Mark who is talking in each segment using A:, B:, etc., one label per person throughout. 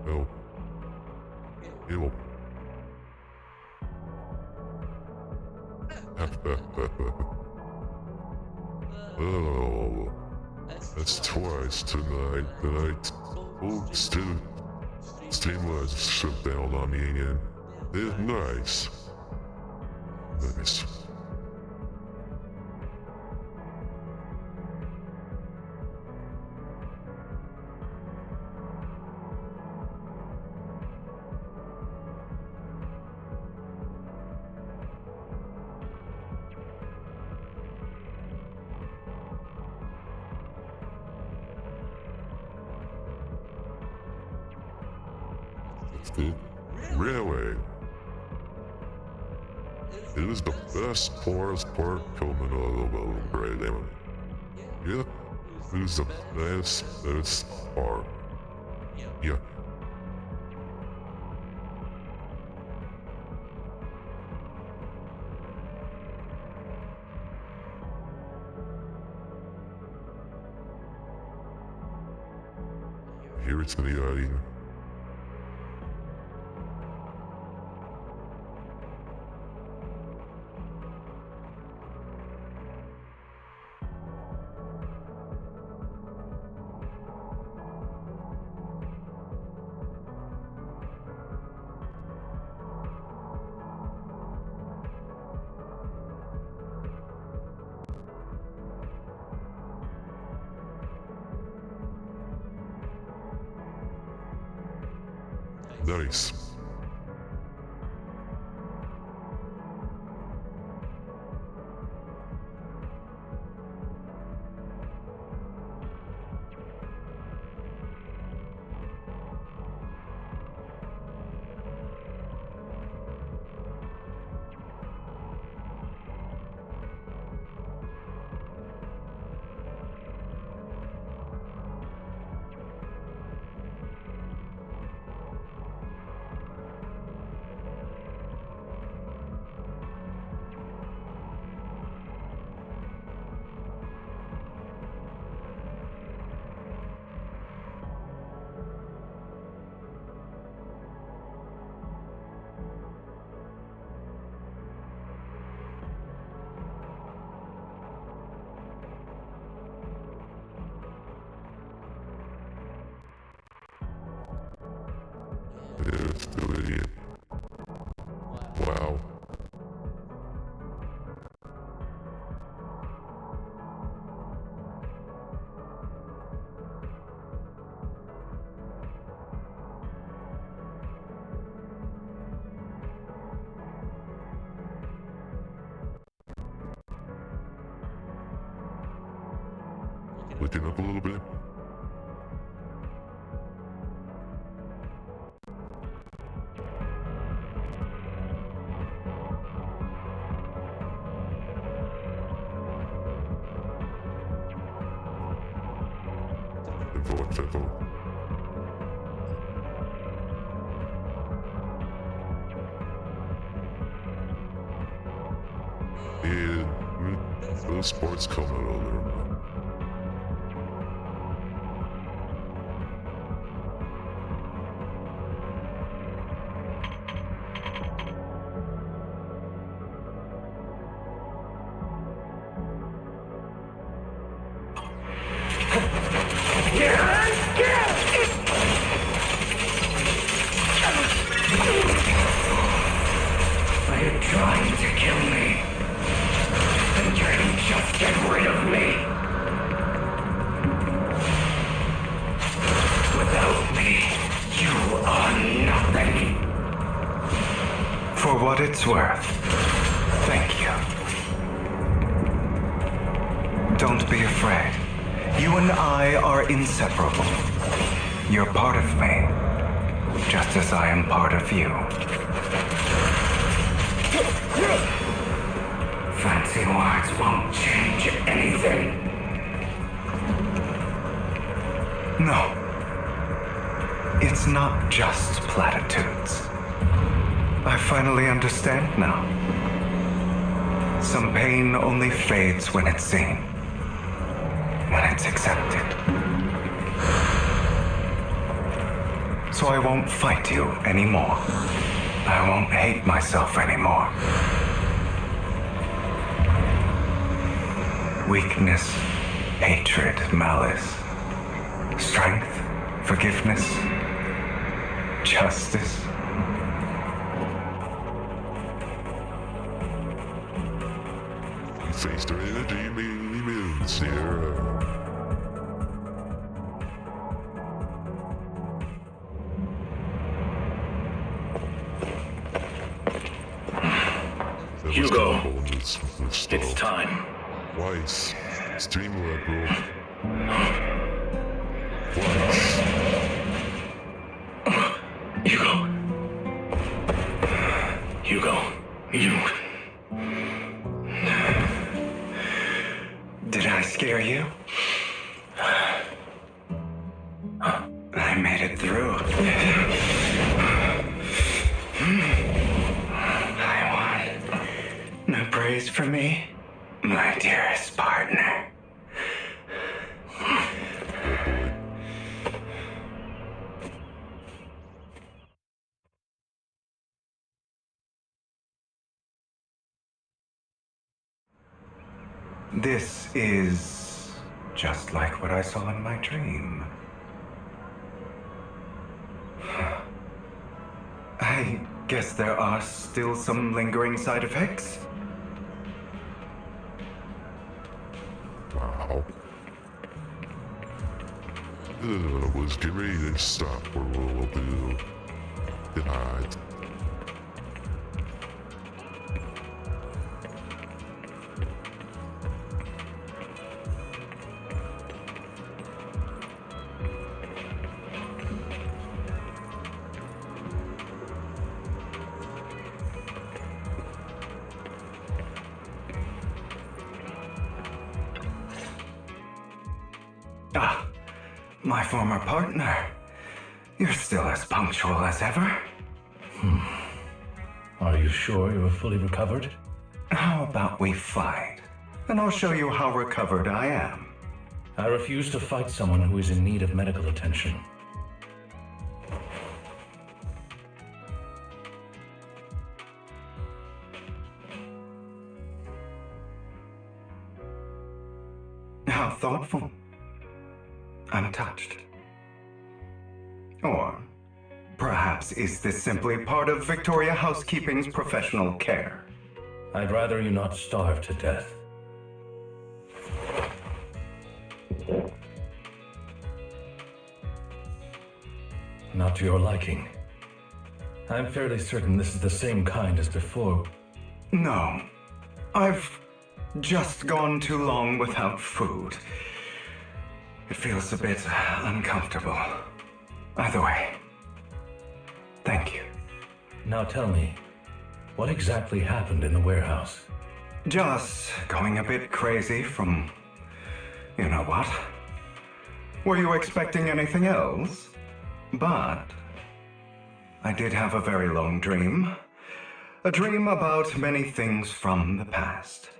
A: Oh. Ew. Oh. That's twice tonight that Zenless shut down on me again. Nice. Nice. Really? It is the best forest part coming out of a great anime. Yeah, it is the best part. Yeah. Here it's the audience. Nice. It's the idiot. Wow. Looking up a little bit. And those sports come out of there, man.
B: Are you trying to kill me? Then can you just get rid of me? Without me, you are nothing.
C: For what it's worth, thank you. Don't be afraid. You and I are inseparable. You're part of me, just as I am part of you.
B: Fancy words won't change anything.
C: No. It's not just platitudes. I finally understand now. Some pain only fades when it's seen, when it's accepted. so I won't fight you anymore. I won't hate myself anymore. Weakness, hatred, malice, strength, forgiveness, justice.
A: You faced her energy many moons here.
B: Hugo, it's time.
A: Twice. Streamlet broke. Twice.
B: Hugo, you...
C: Did I scare you? I made it through. I won. No praise for me, my dearest partner. This is just like what I saw in my dream. I guess there are still some lingering side effects.
A: Wow. Was getting ready to stop for a little bit. Get hide.
C: Ah, my former partner. You're still as punctual as ever.
D: Are you sure you're fully recovered?
C: How about we fight? And I'll show you how recovered I am.
D: I refuse to fight someone who is in need of medical attention.
C: How thoughtful. I'm touched. Or perhaps is this simply part of Victoria Housekeeping's professional care?
D: I'd rather you not starve to death. Not to your liking. I'm fairly certain this is the same kind as before.
C: No. I've just gone too long without food. It feels a bit uncomfortable. Either way, thank you.
D: Now tell me, what exactly happened in the warehouse?
C: Just going a bit crazy from... you know what? Were you expecting anything else? But I did have a very long dream. A dream about many things from the past.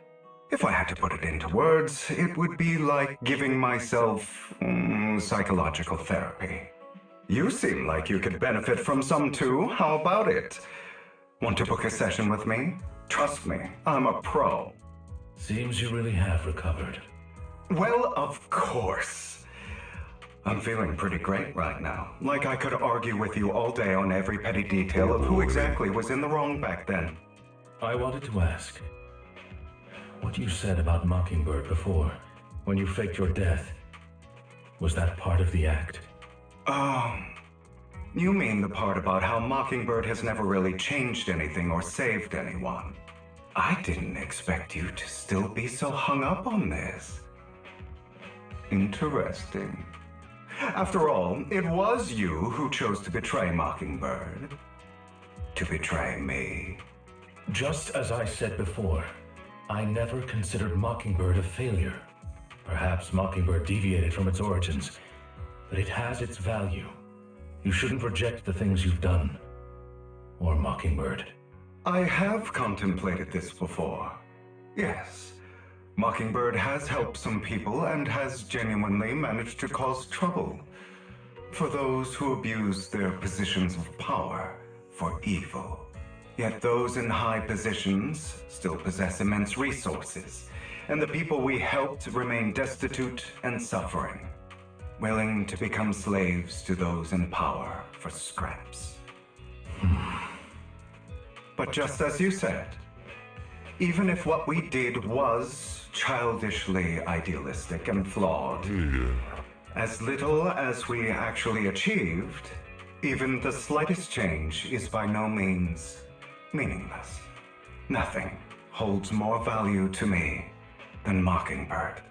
C: If I had to put it into words, it would be like giving myself psychological therapy. You seem like you could benefit from some too. How about it? Want to book a session with me? Trust me, I'm a pro.
D: Seems you really have recovered.
C: Well, of course. I'm feeling pretty great right now. Like I could argue with you all day on every petty detail of who exactly was in the wrong back then.
D: I wanted to ask, what you said about Mockingbird before, when you faked your death, was that part of the act?
C: Oh, you mean the part about how Mockingbird has never really changed anything or saved anyone. I didn't expect you to still be so hung up on this. Interesting. After all, it was you who chose to betray Mockingbird. To betray me.
D: Just as I said before, I never considered Mockingbird a failure. Perhaps Mockingbird deviated from its origins, but it has its value. You shouldn't reject the things you've done. Or Mockingbird.
C: I have contemplated this before. Yes. Mockingbird has helped some people and has genuinely managed to cause trouble. for those who abuse their positions of power for evil. Yet those in high positions still possess immense resources, and the people we helped remain destitute and suffering, willing to become slaves to those in power for scraps. But just as you said, even if what we did was childishly idealistic and flawed,
A: Yeah.
C: as little as we actually achieved, even the slightest change is by no means meaningless. Nothing holds more value to me than Mockingbird.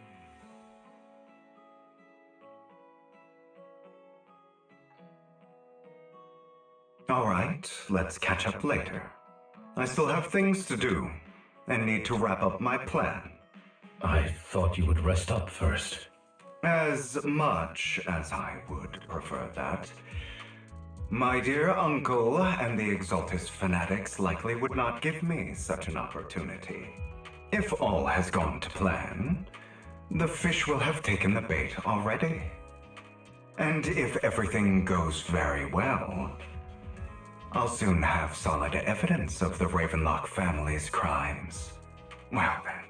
C: All right, let's catch up later. I still have things to do and need to wrap up my plan.
D: I thought you would rest up first.
C: As much as I would prefer that. My dear uncle and the Exaltist fanatics likely would not give me such an opportunity. If all has gone to plan, the fish will have taken the bait already. And if everything goes very well, I'll soon have solid evidence of the Ravenlock family's crimes. Well then,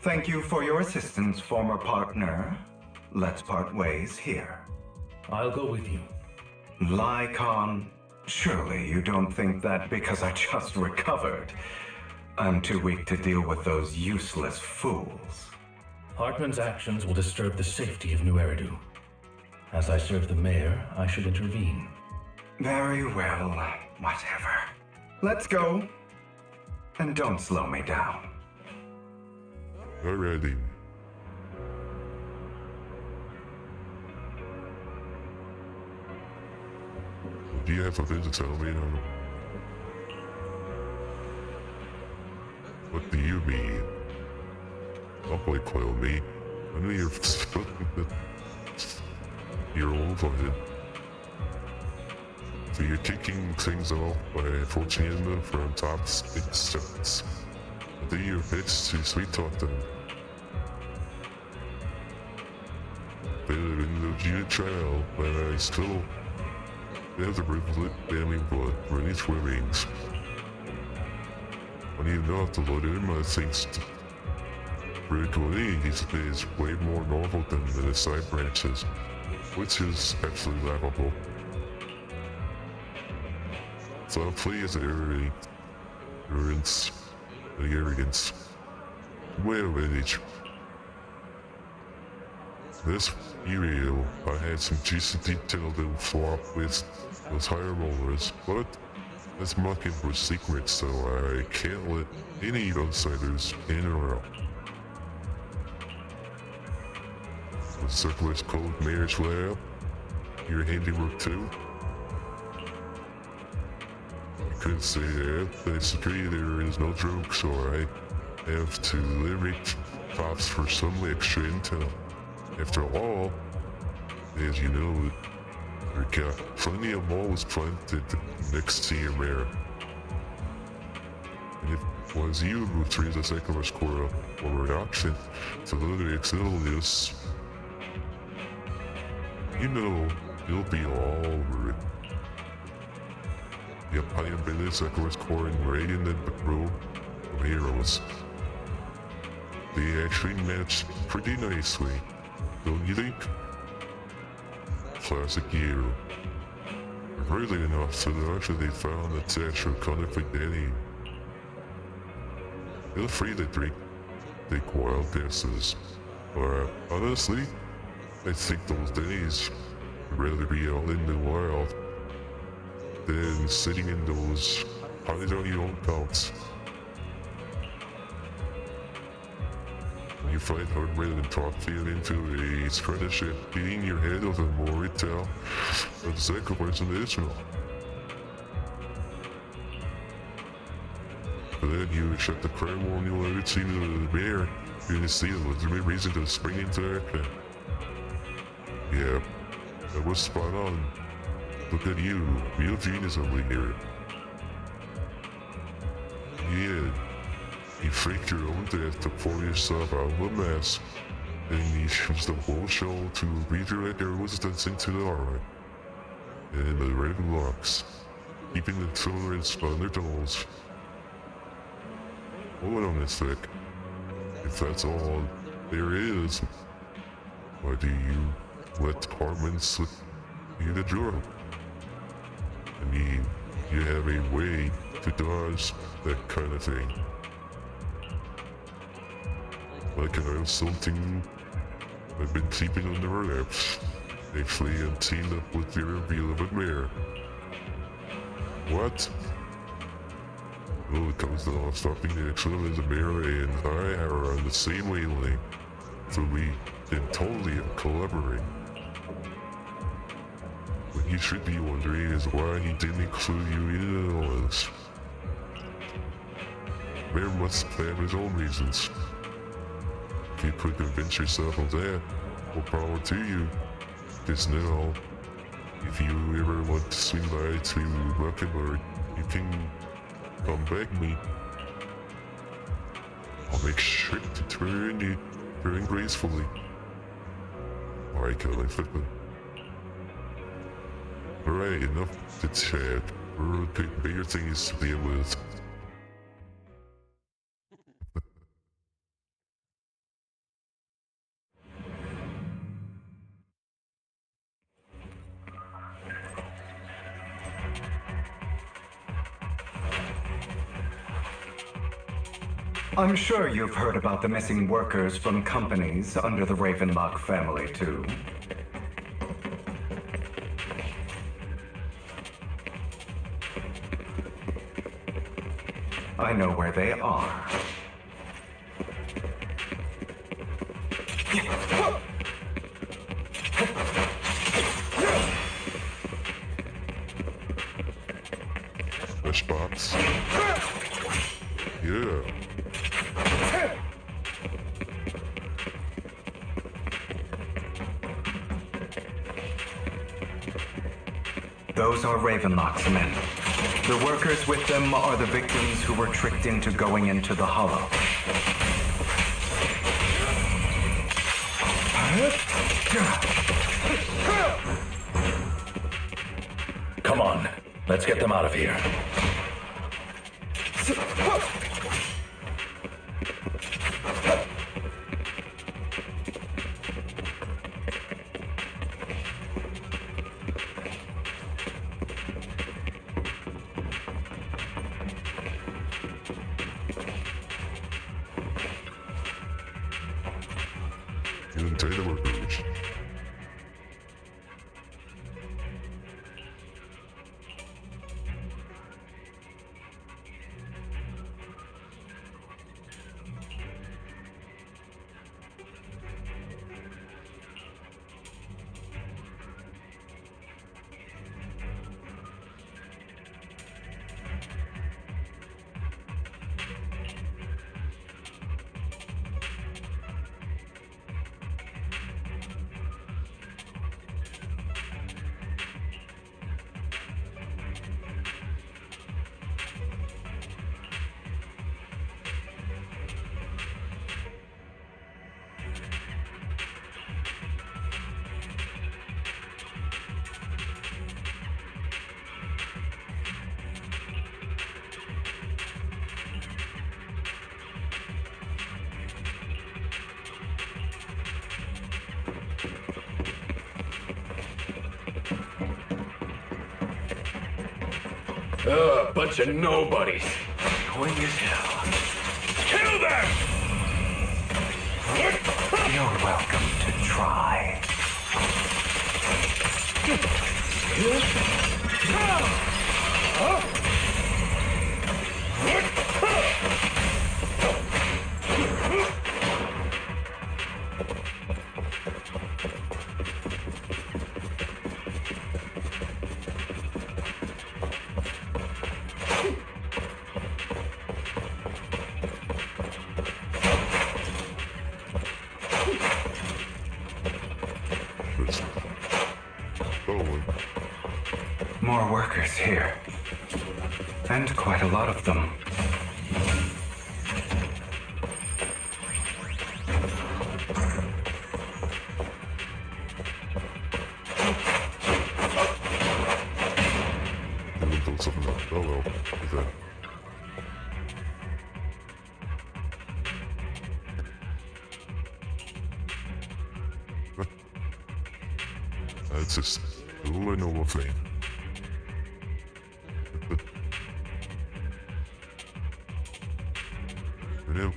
C: thank you for your assistance, former partner. Let's part ways here.
D: I'll go with you.
C: Lycon, surely you don't think that because I just recovered, I'm too weak to deal with those useless fools.
D: Hartman's actions will disturb the safety of New Eridu. As I serve the mayor, I should intervene.
C: Very well, whatever. Let's go. And don't slow me down.
A: Alrighty. Do you have a bit to tell me now? What do you mean? Don't play call me. I know you're you're over it. So you're kicking things off by approaching him from top steps. Do your pitch to sweet talk them. Better than the G trial, but I still have the riblet damning blood running through my veins. I need enough to load in my things. Spiritually, is way more novel than the side branches, which is absolutely laughable. So please, arrogance, way of age. This video, I had some juicy detail to flop with those higher rollers, but that's Mockingbird's secret, so I can't let any outsiders in or out. The circular's code marriage lab, your handiwork too. You could say that, basically there is no joke, so I have to leverage cops for some extra intel. After all, as you know, we got plenty of malls planted next to your mayor. And if it was you who treated the secular squirrel or reduction to the Exilius, you know you'll be all over it. Yep, I am been the secular squirrel and radiant the row of heroes. They actually match pretty nicely. Don't you think? Classic hero. Really enough, so that after they found the text of Conflict Danny. Feel free to take wild guesses. But honestly, I think those days would rather be out in the wild than sitting in those hide-on-your-own counts. You fight hard rather than talk feed into a apprenticeship, beating your head over more retail of sacrifice in Israel. But then you accept the crime warning you'll ever see the bear, you're gonna see it, there's no reason to spring into action. Yeah, that was spot on. Look at you, real genius over here. Yeah. You faked your own death to pull yourself out of a mess, and you used the whole show to redirect your resistance into the armor. and the Ravenlocks, keeping the tolerance on their toes. Hold on a sec. If that's all there is, why do you let Hartman slip you the drug? I mean, you have a way to dodge that kind of thing. Like an insulting I've been keeping under wraps. Actually, I'm teamed up with the reveal of a mayor. What? Well, it comes down to stopping the accident as the mayor and I are on the same wavelength, so we can totally collaborate. What you should be wondering is why he didn't include you in all this. Mayor must have his own reasons. If you could convince yourself of that, more power to you. Just now, if you ever want to swing by to Mockingbird, you can come back me. I'll make sure to turn you very gracefully. Alright, Caroline Flippin. Alright, enough to chat. We'll pick bigger things to deal with.
C: I'm sure you've heard about the missing workers from companies under the Ravenlock family, too. I know where they are.
A: Fresh box. Yeah.
C: Those are Ravenlock's men. The workers with them are the victims who were tricked into going into the Hollow.
D: Come on, let's get them out of here.
A: You can take the workers.
B: Bunch of nobodies. Annoying as hell. Kill them!
C: You're welcome to try. More workers here. And quite a lot of them.
A: Oh well, with that. That's just all I know of thing. No.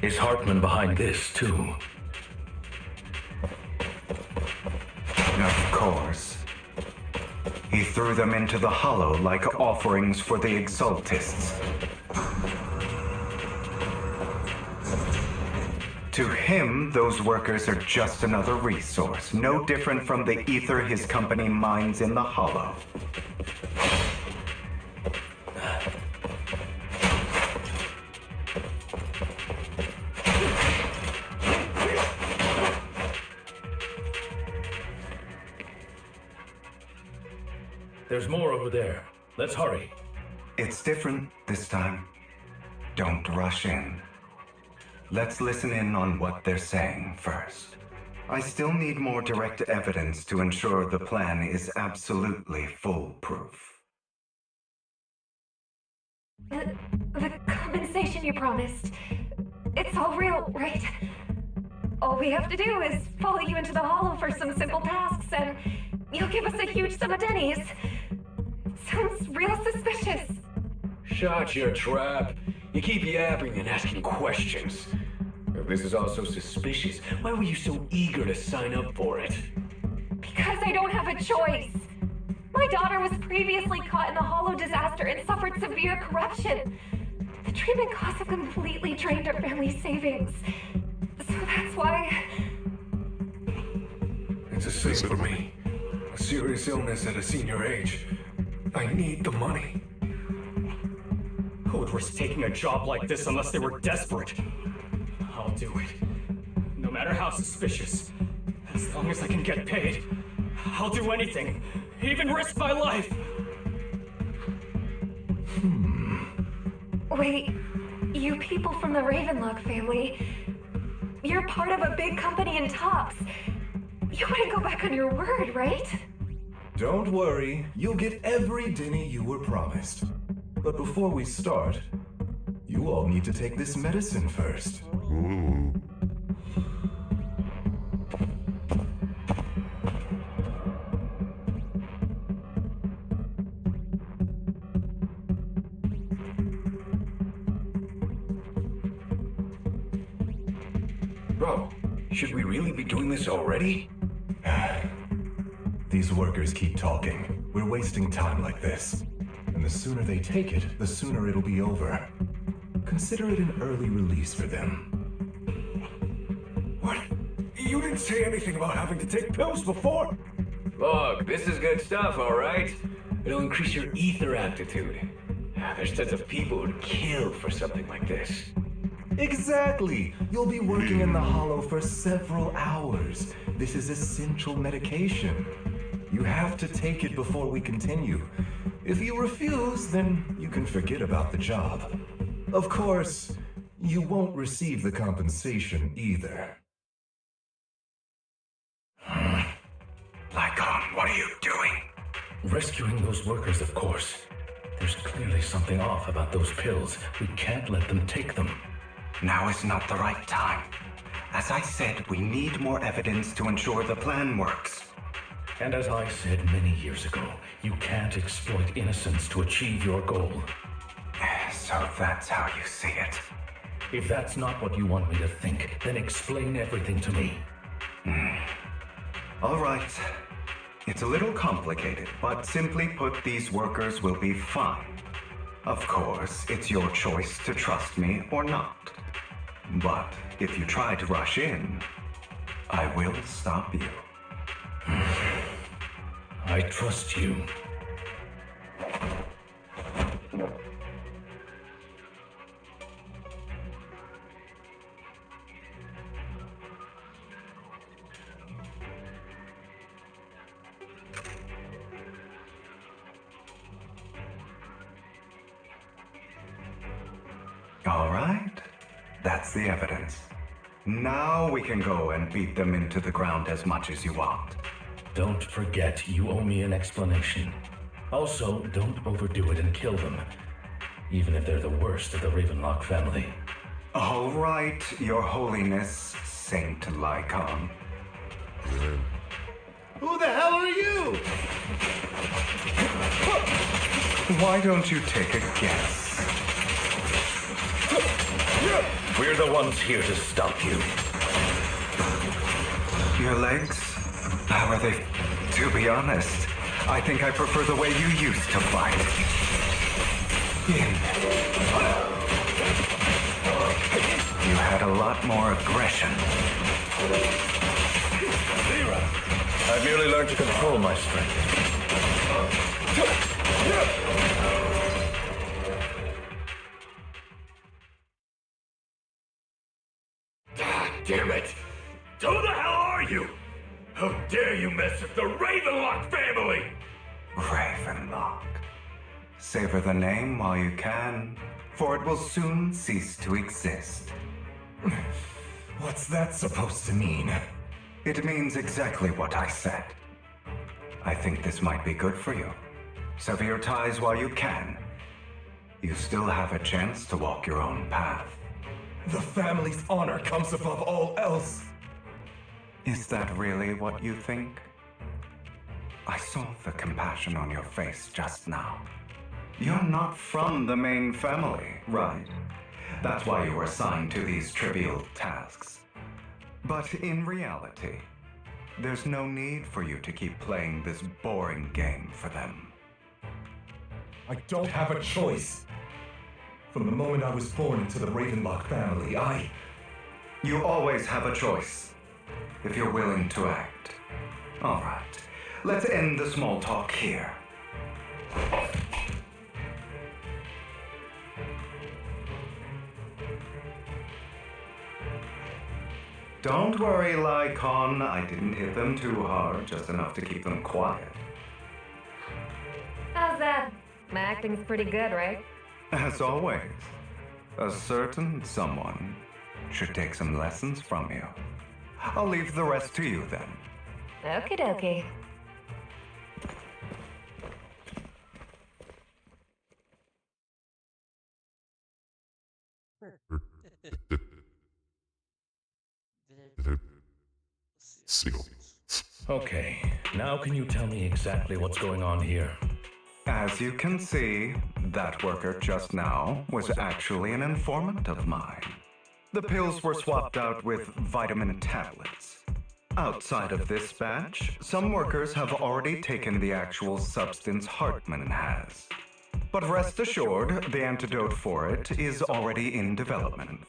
D: Is Hartman behind this, too?
C: Of course. He threw them into the hollow like offerings for the Exaltists. To him, those workers are just another resource, no different from the ether his company mines in the hollow.
D: There's more over there. Let's hurry.
C: It's different this time. Don't rush in. Let's listen in on what they're saying first. I still need more direct evidence to ensure the plan is absolutely foolproof.
E: The compensation you promised. It's all real, right? All we have to do is follow you into the hollow for some simple tasks, and you'll give us a huge sum of dennies. Sounds real suspicious.
B: Shut your trap. You keep yapping and asking questions. If this is all so suspicious, why were you so eager to sign up for it?
E: Because I don't have a choice. My daughter was previously caught in the hollow disaster and suffered severe corruption. The treatment costs have completely drained our family's savings. So that's why...
F: It's the same for me. A serious illness at a senior age. I need the money.
G: Who would risk taking a job like this unless they were desperate? I'll do it. No matter how suspicious. As long as I can get paid. I'll do anything. Even risk my life.
E: Wait, you people from the Ravenlock family, you're part of a big company in Tops. You wouldn't go back on your word, right?
F: Don't worry, you'll get every denny you were promised. But before we start, you all need to take this medicine first.
A: Ooh.
B: Bro, should we really be doing this already?
F: These workers keep talking. We're wasting time like this. And the sooner they take it, the sooner it'll be over. Consider it an early release for them.
B: What? You didn't say anything about having to take pills before. Look, this is good stuff, all right? It'll increase your ether aptitude. There's tons of people who'd kill for something like this.
F: Exactly! You'll be working in the hollow for several hours. This is essential medication. You have to take it before we continue. If you refuse, then you can forget about the job. Of course, you won't receive the compensation either.
C: Lycon, what are you doing?
D: Rescuing those workers, of course. There's clearly something off about those pills. We can't let them take them.
C: Now is not the right time. As I said, we need more evidence to ensure the plan works.
D: And as I said many years ago, you can't exploit innocence to achieve your goal.
C: So that's how you see it.
D: If that's not what you want me to think, then explain everything to me.
C: All right. It's a little complicated, but simply put, these workers will be fine. Of course, it's your choice to trust me or not. But if you try to rush in, I will stop you.
D: I trust you.
C: All right. That's the evidence. Now we can go and beat them into the ground as much as you want.
D: Don't forget, you owe me an explanation. Also, don't overdo it and kill them, even if they're the worst of the Ravenlock family.
C: All right, Your Holiness, Saint Lycon.
A: Man,
F: Who the hell are you?
C: Why don't you take a guess?
D: We're the ones here to stop you.
C: Your legs? How are they? To be honest, I think I prefer the way you used to fight. You had a lot more aggression.
D: I've merely learned to control my strength.
B: Damn it! Who the hell are you? How dare you mess with the Ravenlock family?
C: Ravenlock. Savor the name while you can, for it will soon cease to exist.
F: What's that supposed to mean?
C: It means exactly what I said. I think this might be good for you. Sever your ties while you can. You still have a chance to walk your own path.
F: The family's honor comes above all else.
C: Is that really what you think? I saw the compassion on your face just now. You're not from the main family, right? That's why you were assigned to these trivial tasks. But in reality, there's no need for you to keep playing this boring game for them.
F: I don't have a choice. From the moment I was born into the Ravenlock family,
C: You always have a choice, if you're willing to act. All right, let's end the small talk here. Don't worry, Lycon. I didn't hit them too hard, just enough to keep them quiet.
E: How's that? My acting's pretty good, right?
C: As always, a certain someone should take some lessons from you. I'll leave the rest to you then.
E: Okie dokie.
A: seal.
D: Okay, now can you tell me exactly what's going on here?
C: As you can see, that worker just now was actually an informant of mine. The pills were swapped out with vitamin tablets. Outside of this batch, some workers have already taken the actual substance Hartman has. But rest assured, the antidote for it is already in development.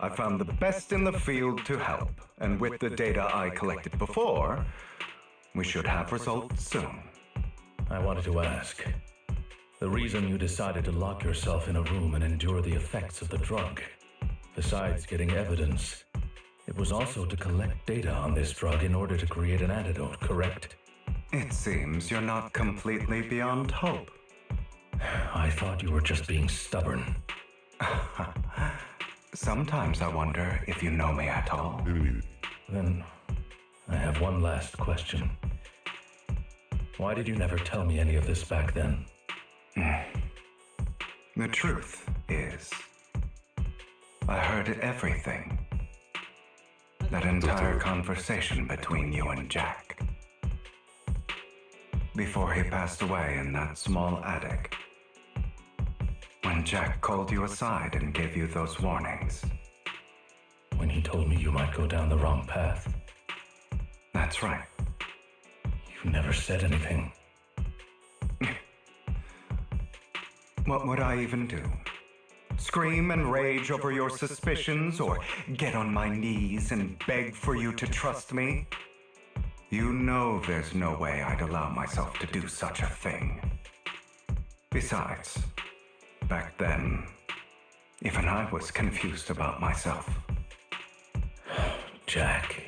C: I found the best in the field to help, and with the data I collected before, we should have results soon.
D: I wanted to ask. The reason you decided to lock yourself in a room and endure the effects of the drug, besides getting evidence, it was also to collect data on this drug in order to create an antidote, correct?
C: It seems you're not completely beyond hope.
D: I thought you were just being stubborn.
C: Sometimes I wonder if you know me at all.
D: Then, I have one last question. Why did you never tell me any of this back then?
C: The truth is, I heard everything. That entire conversation between you and Jack. Before he passed away in that small attic. When Jack called you aside and gave you those warnings.
D: When he told me you might go down the wrong path.
C: That's right.
D: You never said anything.
C: What would I even do? Scream and rage over your suspicions, or get on my knees and beg for you to trust me? You know there's no way I'd allow myself to do such a thing. Besides, back then, even I was confused about myself.
D: Jack,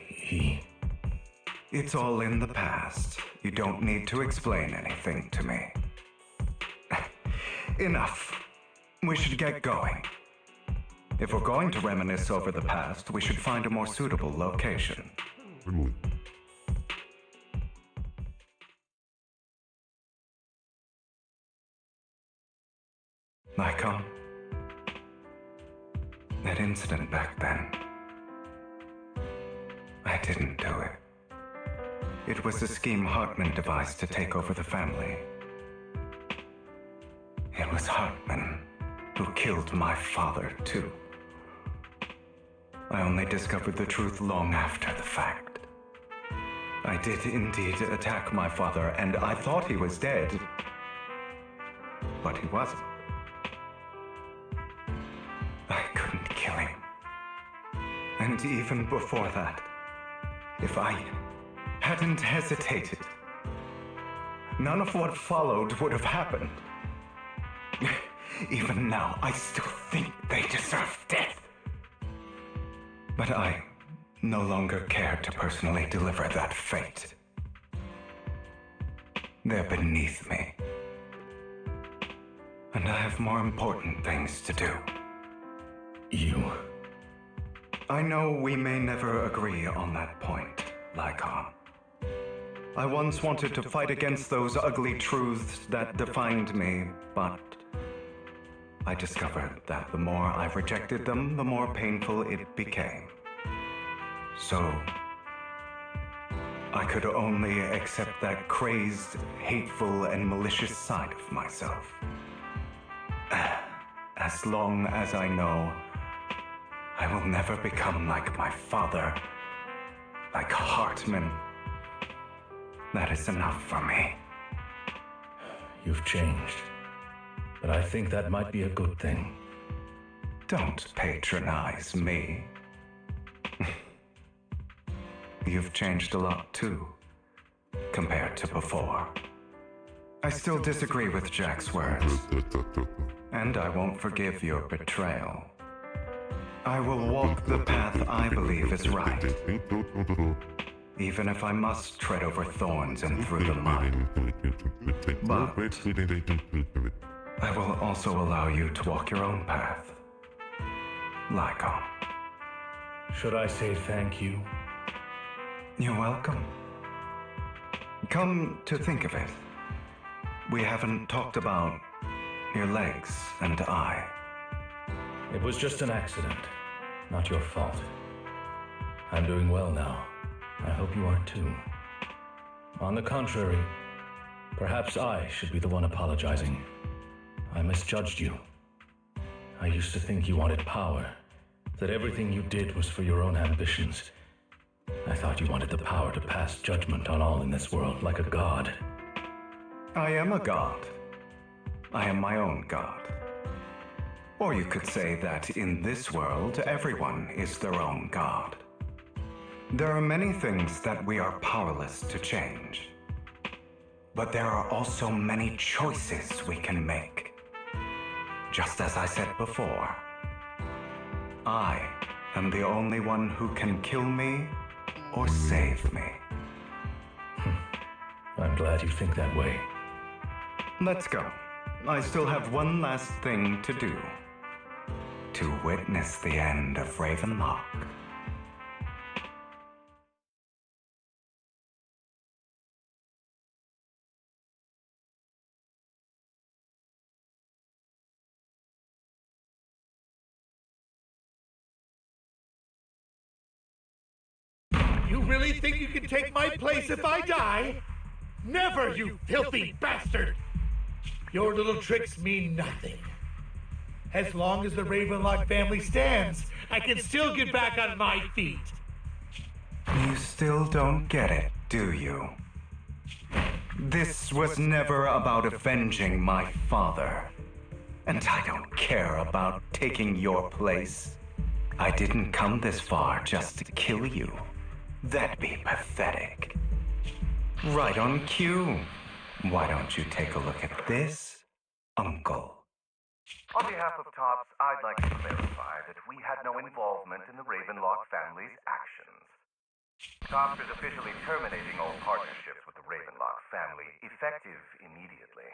C: It's all in the past. You don't need to explain anything to me. Enough. We should get going. If we're going to reminisce over the past, we should find a more suitable location.
A: Emily.
C: Lycon, that incident back then, I didn't do it. It was a scheme Hartman devised to take over the family. It was Hartman who killed my father, too. I only discovered the truth long after the fact. I did indeed attack my father, and I thought he was dead. But he wasn't. I couldn't kill him. And even before that, if I hadn't hesitated, none of what followed would have happened. Even now, I still think they deserve death. But I no longer care to personally deliver that fate. They're beneath me. And I have more important things to do. I know we may never agree on that point, Lycon. I once wanted to fight against those ugly truths that defined me, but I discovered that the more I rejected them, the more painful it became. So, I could only accept that crazed, hateful, and malicious side of myself. As long as I know I will never become like my father, like Hartman, that is enough for me.
D: You've changed. But I think that might be a good thing.
C: Don't patronize me. You've changed a lot too, compared to before. I still disagree with Jack's words, and I won't forgive your betrayal. I will walk the path I believe is right, even if I must tread over thorns and through the mud. But I will also allow you to walk your own path. Lycon.
D: Should I say thank you?
C: You're welcome. Come to think of it, we haven't talked about your legs and eye.
D: It was just an accident, not your fault. I'm doing well now. I hope you are too. On the contrary, perhaps I should be the one apologizing. I misjudged you. I used to think you wanted power, that everything you did was for your own ambitions. I thought you wanted the power to pass judgment on all in this world like a god.
C: I am a god. I am my own god. Or you could say that in this world, everyone is their own god. There are many things that we are powerless to change. But there are also many choices we can make. Just as I said before, I am the only one who can kill me or save me.
D: I'm glad you think that way.
C: Let's go. I still have one last thing to do. To witness the end of Ravenlock.
H: You really think you can take my place if I die? Never, you filthy bastard! Your little tricks mean nothing. As long as the Ravenlock family stands, I can still get back on my feet.
C: You still don't get it, do you? This was never about avenging my father. And I don't care about taking your place. I didn't come this far just to kill you. That'd be pathetic. Right on cue. Why don't you take a look at this, Uncle?
I: On behalf of TOPS, I'd like to clarify that we had no involvement in the Ravenlock family's actions. TOPS is officially terminating all partnerships with the Ravenlock family, effective immediately.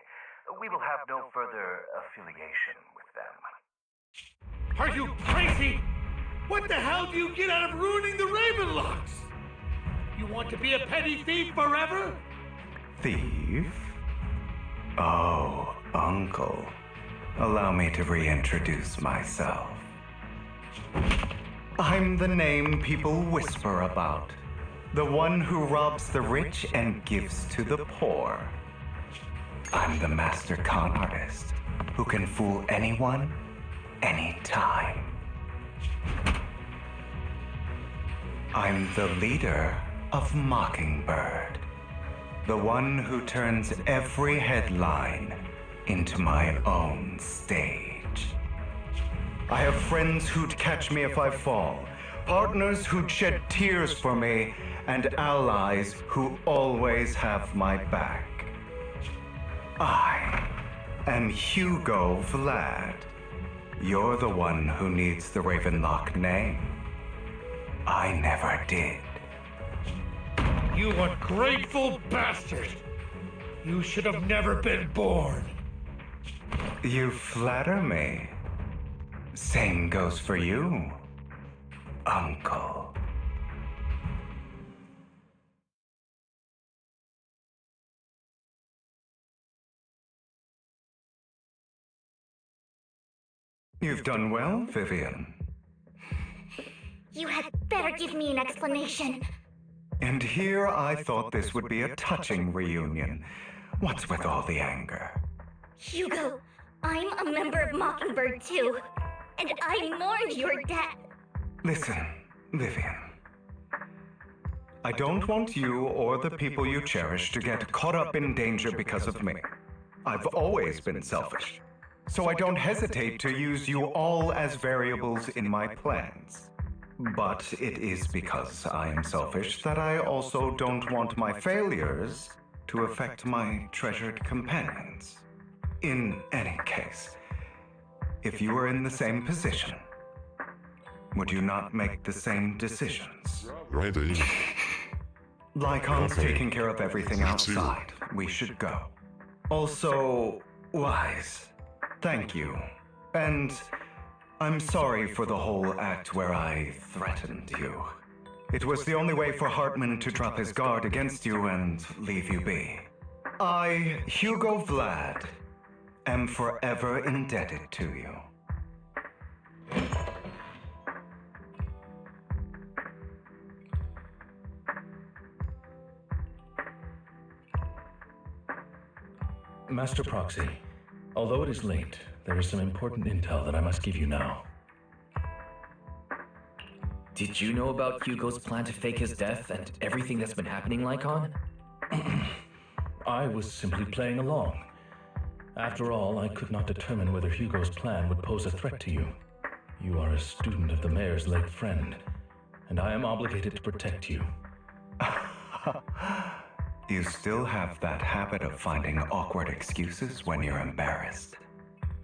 I: We will have no further affiliation with them.
H: Are you crazy? What the hell do you get out of ruining the Ravenlocks? You want to be a petty thief forever?
C: Thief? Oh, Uncle. Allow me to reintroduce myself. I'm the name people whisper about. The one who robs the rich and gives to the poor. I'm the master con artist who can fool anyone, anytime. I'm the leader of Mockingbird. The one who turns every headline into my own stage. I have friends who'd catch me if I fall, partners who'd shed tears for me, and allies who always have my back. I am Hugo Vlad. You're the one who needs the Ravenlock name. I never did.
H: You ungrateful bastard! You should have never been born.
C: You flatter me. Same goes for you, Uncle. You've done well, Vivian.
J: You had better give me an explanation.
C: And here I thought this would be a touching reunion. What's with all the anger?
J: Hugo, I'm a member of Mockingbird too, and I mourned your death.
C: Listen, Vivian. I don't want you or the people you cherish to get caught up in danger because of me. I've always been selfish, so I don't hesitate to use you all as variables in my plans. But it is because I am selfish that I also don't want my failures to affect my treasured companions. In any case, if you were in the same position, would you not make the same decisions?
A: Right in.
C: Lycon's
A: Okay.
C: taking care of everything outside. We should go. Also, Wise, thank you. And I'm sorry for the whole act where I threatened you. It was the only way for Hartman to drop his guard against you and leave you be. I, Hugo Vlad, am forever indebted to you.
D: Master Proxy, although it is late, there is some important intel that I must give you now.
K: Did you know about Hugo's plan to fake his death and everything that's been happening, Lycon?
D: I was simply playing along. After all, I could not determine whether Hugo's plan would pose a threat to you. You are a student of the mayor's late friend, and I am obligated to protect you.
C: You still have that habit of finding awkward excuses when you're embarrassed.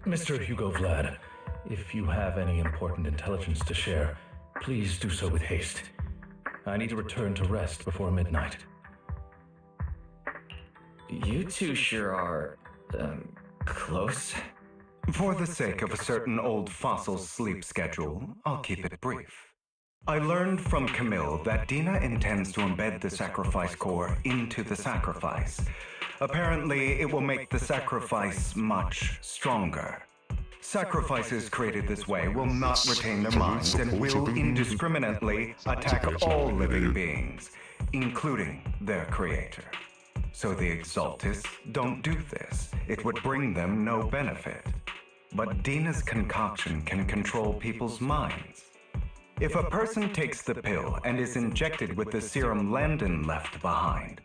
D: Mr. Hugo Vlad, if you have any important intelligence to share, please do so with haste. I need to return to rest before midnight.
K: You two sure are, close?
C: For the sake of a certain old fossil's sleep schedule, I'll keep it brief. I learned from Camille that Dina intends to embed the sacrifice core into the sacrifice. Apparently, it will make the sacrifice much stronger. Sacrifices created this way will not retain their minds and will indiscriminately attack all living beings, including their creator. So the Exaltists don't do this. It would bring them no benefit. But Dina's concoction can control people's minds. If a person takes the pill and is injected with the serum Landon left behind,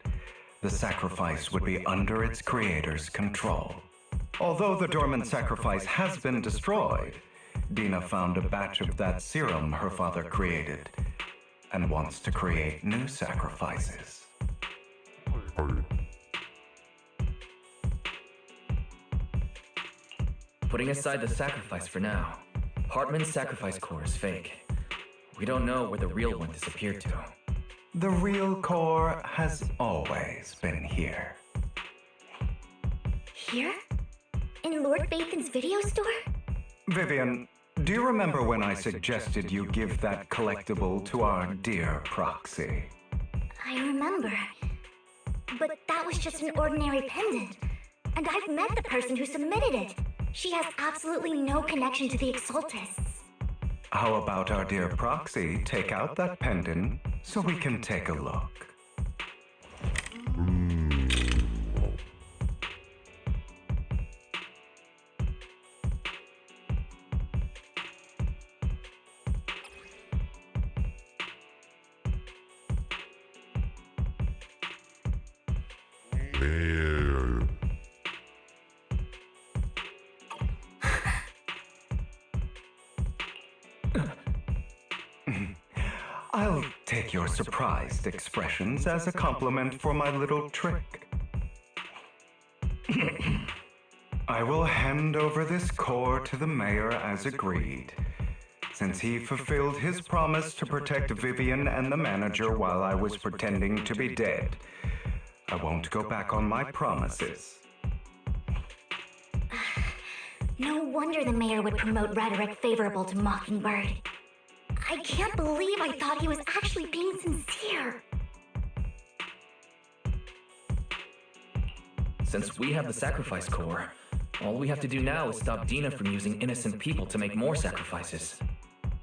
C: the sacrifice would be under its creator's control. Although the dormant sacrifice has been destroyed, Dina found a batch of that serum her father created and wants to create new sacrifices.
A: party.
K: Putting aside the sacrifice for now, Hartman's sacrifice core is fake. We don't know where the real one disappeared to.
C: The real core has always been here.
J: Here? In Lord Bathan's video store?
C: Vivian, do you remember when I suggested you give that collectible to our dear proxy?
J: I remember. But that was just an ordinary pendant. And I've met the person who submitted it. She has absolutely no connection to the Exaltists.
C: How about our dear proxy take out that pendant so we can take a look?
A: There.
C: I'll take your surprised expressions as a compliment for my little trick. I will hand over this core to the mayor as agreed, since he fulfilled his promise to protect Vivian and the manager while I was pretending to be dead. I won't go back on my promises.
J: No wonder the mayor would promote rhetoric favorable to Mockingbird. I can't believe I thought he was actually being sincere.
K: Since we have the sacrifice core, all we have to do now is stop Dina from using innocent people to make more sacrifices.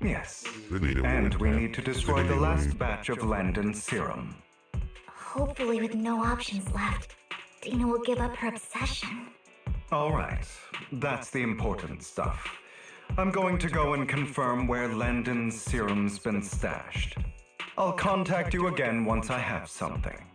C: Yes, and we need to destroy the last batch of Landon's serum.
J: Hopefully with no options left, Dina will give up her obsession.
C: All right, that's the important stuff. I'm going to go and confirm where Landon's serum's been stashed. I'll contact you again once I have something.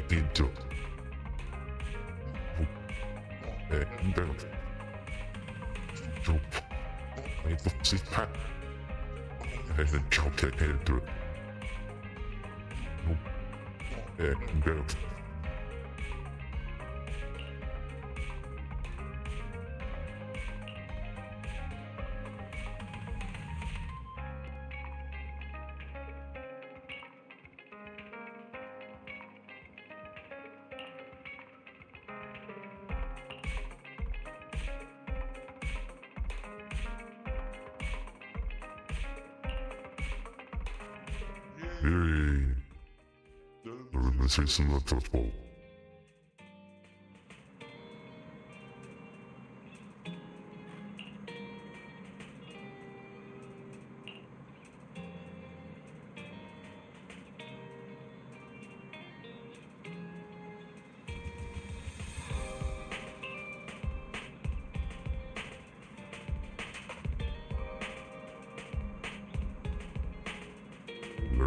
A: Dito. Down. Jump. Ito si Pat. And jump that head through. Down. Yay. Let's see some of the football.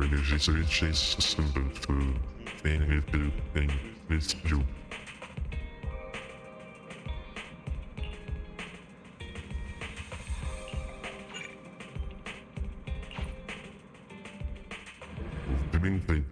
A: organization's symbol for Vanity and Visual. The main thing.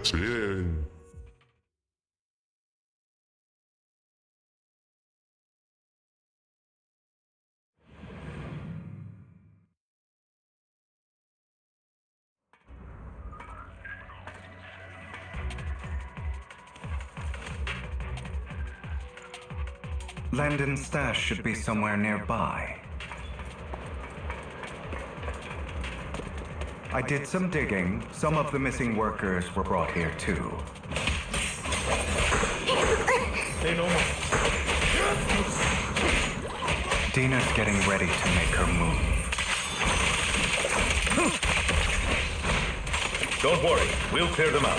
A: So yeah.
C: Landon's stash should be somewhere nearby. I did some digging. Some of the missing workers were brought here too.
H: Say no more.
C: Dina's getting ready to make her move.
L: Don't worry, we'll clear them out.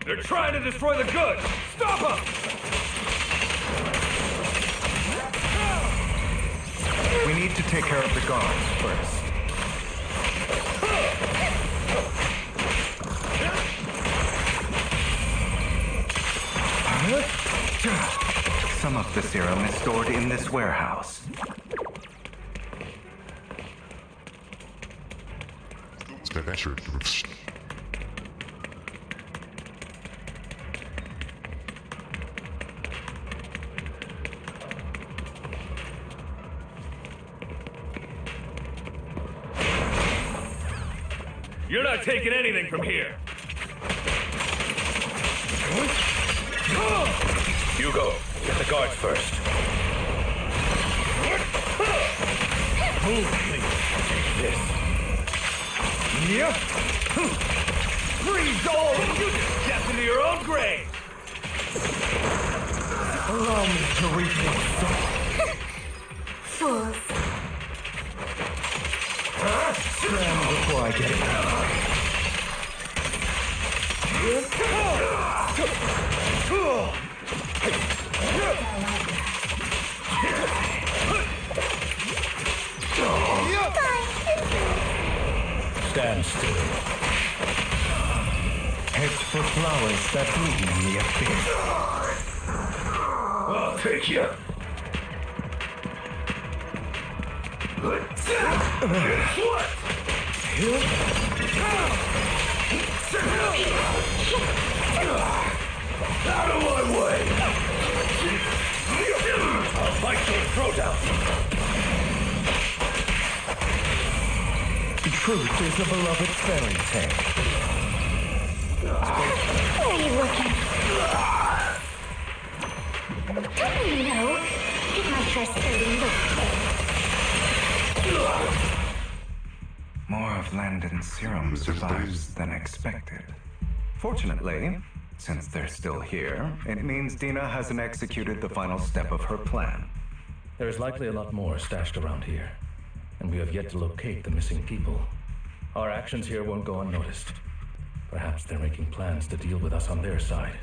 B: They're trying to destroy the goods! Stop them!
C: We need to take care of the guards first. Some of the serum is stored in this warehouse.
A: Special.
B: You're not taking anything from here!
L: Hugo, get the guards first.
B: This. Yeah. Freeze all! You just stepped into your own grave!
F: Allow me to reach my soul.
J: Fools.
F: Scram before I get it. Stand still. Heads for flowers that bloom in the abyss.
B: I'll take you. What?
L: Out of my way! I'll bite your throat out!
F: Truth is a beloved fairy tale.
J: Where are you looking? Don't you know? Give my trust 30 look.
C: More of Landon's serum survives than expected. Fortunately, since they're still here, it means Dina hasn't executed the final step of her plan.
D: There is likely a lot more stashed around here, and we have yet to locate the missing people. Our actions here won't go unnoticed. Perhaps they're making plans to deal with us on their side.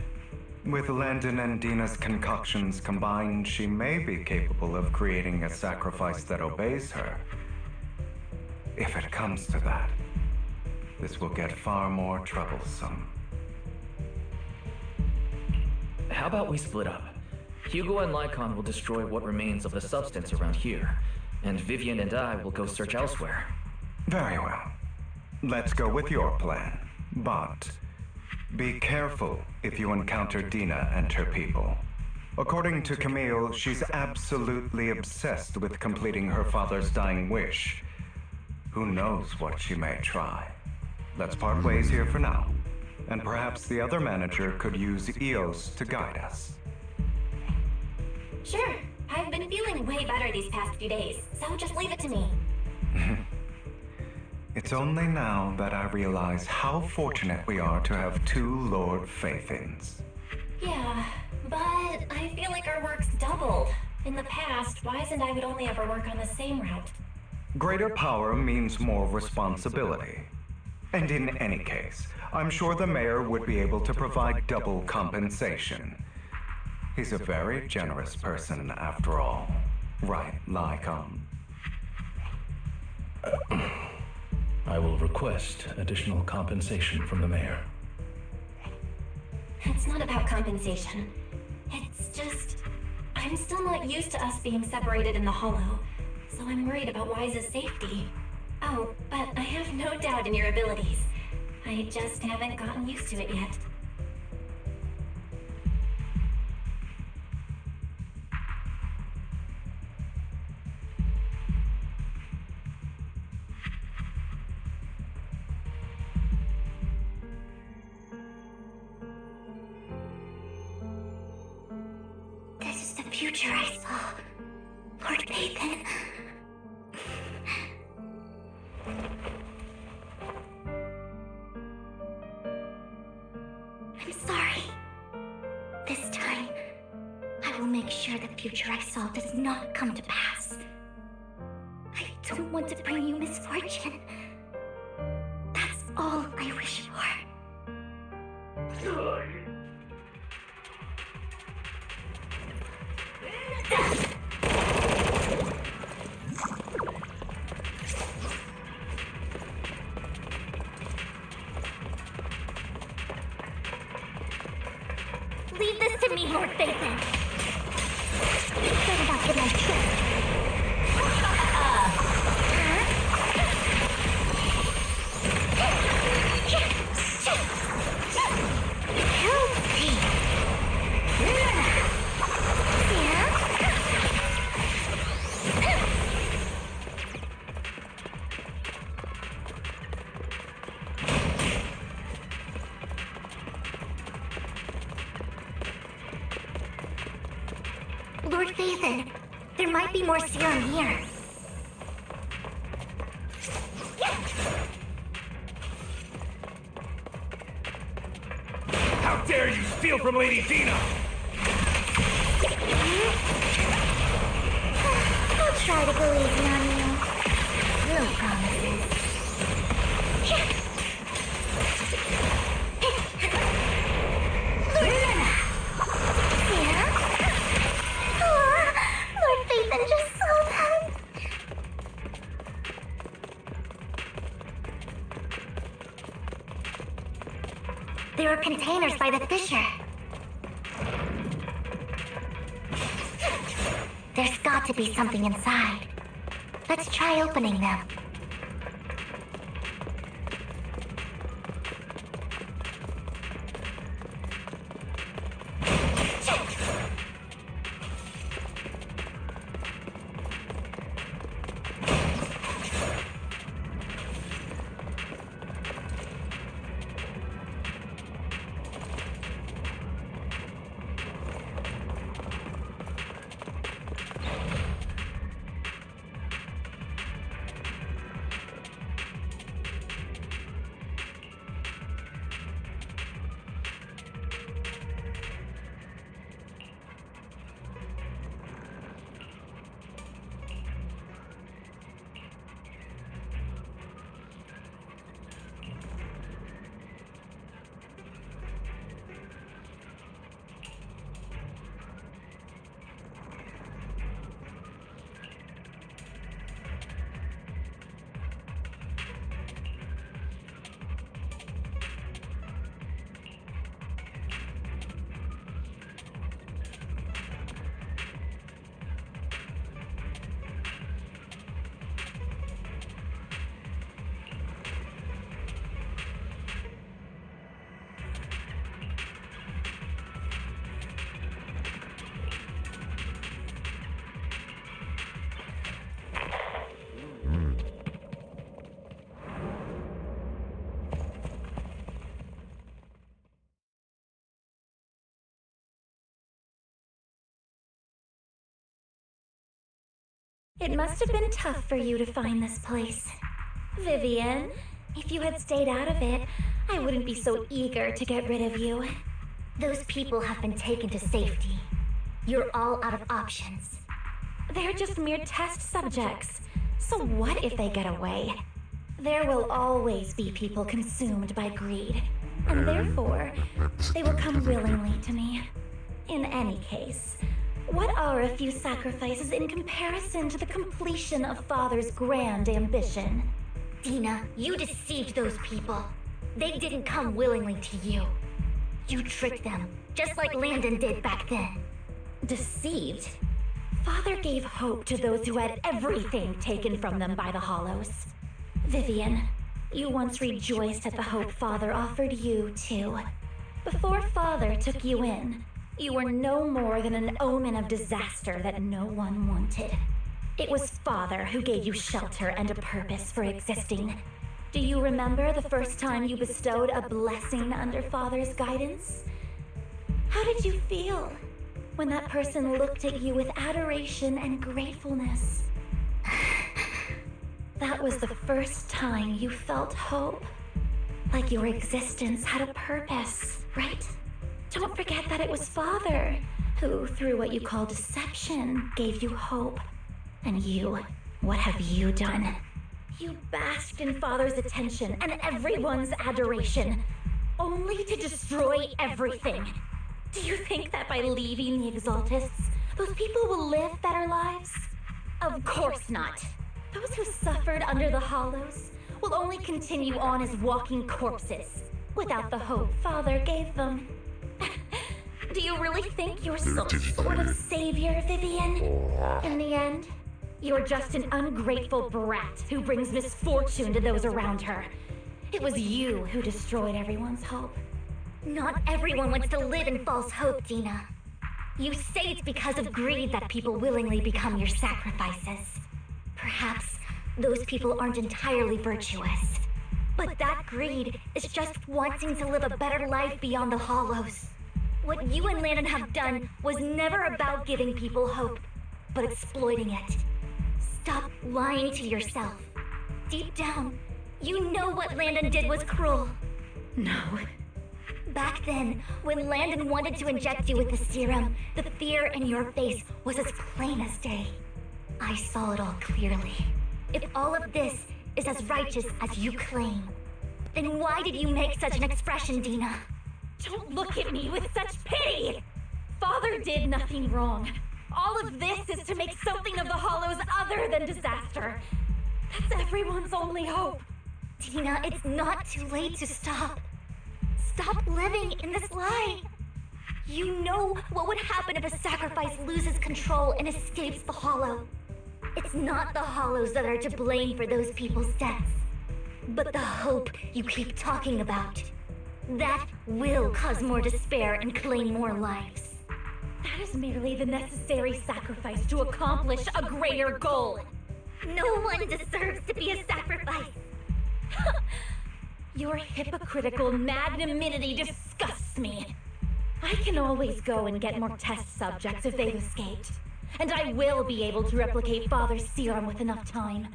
C: With Landon and Dina's concoctions combined, she may be capable of creating a sacrifice that obeys her. If it comes to that, this will get far more troublesome.
K: How about we split up? Hugo and Lycon will destroy what remains of the substance around here, and Vivian and I will go search elsewhere.
C: Very well. Let's go with your plan. But be careful if you encounter Dina and her people. According to Camille, she's absolutely obsessed with completing her father's dying wish. Who knows what she may try? Let's part ways here for now. And perhaps the other manager could use EOS to guide us.
J: Sure. I've been feeling way better these past few days, so just leave it to me.
C: It's only now that I realize how fortunate we are to have two Lord Faithins.
J: Yeah, but I feel like our work's doubled. In the past, Wise and I would only ever work on the same route.
C: Greater power means more responsibility. And in any case, I'm sure the mayor would be able to provide double compensation. He's a very generous person after all. Right, Lycon?
D: I will request additional compensation from the mayor.
J: It's not about compensation. It's just... I'm still not used to us being separated in the Hollow, so I'm worried about Wise's safety. Oh, but I have no doubt in your abilities. I just haven't gotten used to it yet. This is the future I saw. Lord Nathan. I'm sorry. This time, I will make sure the future I saw does not come to pass. I don't want to bring you misfortune. That's all I wish for. Leave this to me, Lord Nathan. Set it up with my trick. Lord Nathan, there might be more serum here.
L: How dare you steal from Lady Dina!
J: I'll try to go easy on you. No promises. Lord Nathan just saw that. There are containers by the fissure. There's got to be something inside. Let's try opening them. It must have been tough for you to find this place. Vivian, if you had stayed out of it, I wouldn't be so eager to get rid of you. Those people have been taken to safety. You're all out of options. They're just mere test subjects. So what if they get away? There will always be people consumed by greed, and therefore, they will come willingly to me. In any case, what are a few sacrifices in comparison to the completion of Father's grand ambition? Dina, you deceived those people. They didn't come willingly to you. You tricked them, just like Landon did back then. Deceived? Father gave hope to those who had everything taken from them by the Hollows. Vivian, you once rejoiced at the hope Father offered you, too. Before Father took you in, you were no more than an omen of disaster that no one wanted. It was Father who gave you shelter and a purpose for existing. Do you remember the first time you bestowed a blessing under Father's guidance? How did you feel when that person looked at you with adoration and gratefulness? That was the first time you felt hope. Like your existence had a purpose, right? Don't forget that it was Father who, through what you call deception, gave you hope. And you, what have you done? You basked in Father's attention and everyone's adoration, only to destroy everything. Do you think that by leaving the Exaltists, those people will live better lives? Of course not. Those who suffered under the Hollows will only continue on as walking corpses, without the hope Father gave them. Do you really think you're some sort of savior, Vivian? In the end, you're just an ungrateful brat who brings misfortune to those around her. It was you who destroyed everyone's hope. Not everyone wants to live in false hope, Dina. You say it's because of greed that people willingly become your sacrifices. Perhaps those people aren't entirely virtuous. But that greed is just wanting to live a better life beyond the Hollows. What you and Landon have done was never about giving people hope, but exploiting it. Stop lying to yourself. Deep down, you know what Landon did was cruel. No. Back then, when Landon wanted to inject you with the serum, the fear in your face was as plain as day. I saw it all clearly. If all of this is as righteous as you claim, then why did you make such an expression, Dina? Don't look at me with such pity! Father did nothing wrong. All of this is to make something of the Hollows other than disaster. That's everyone's only hope. Dina, it's not too late to stop. Stop living in this lie. You know what would happen if a sacrifice loses control and escapes the Hollow. It's not the Hollows that are to blame for those people's deaths, but the hope you keep talking about. That will cause more despair and claim more lives. That is merely the necessary sacrifice to accomplish a greater goal. No one deserves to be a sacrifice. Your hypocritical magnanimity disgusts me. I can always go and get more test subjects if they've escaped. And I will be able to replicate Father's serum with enough time.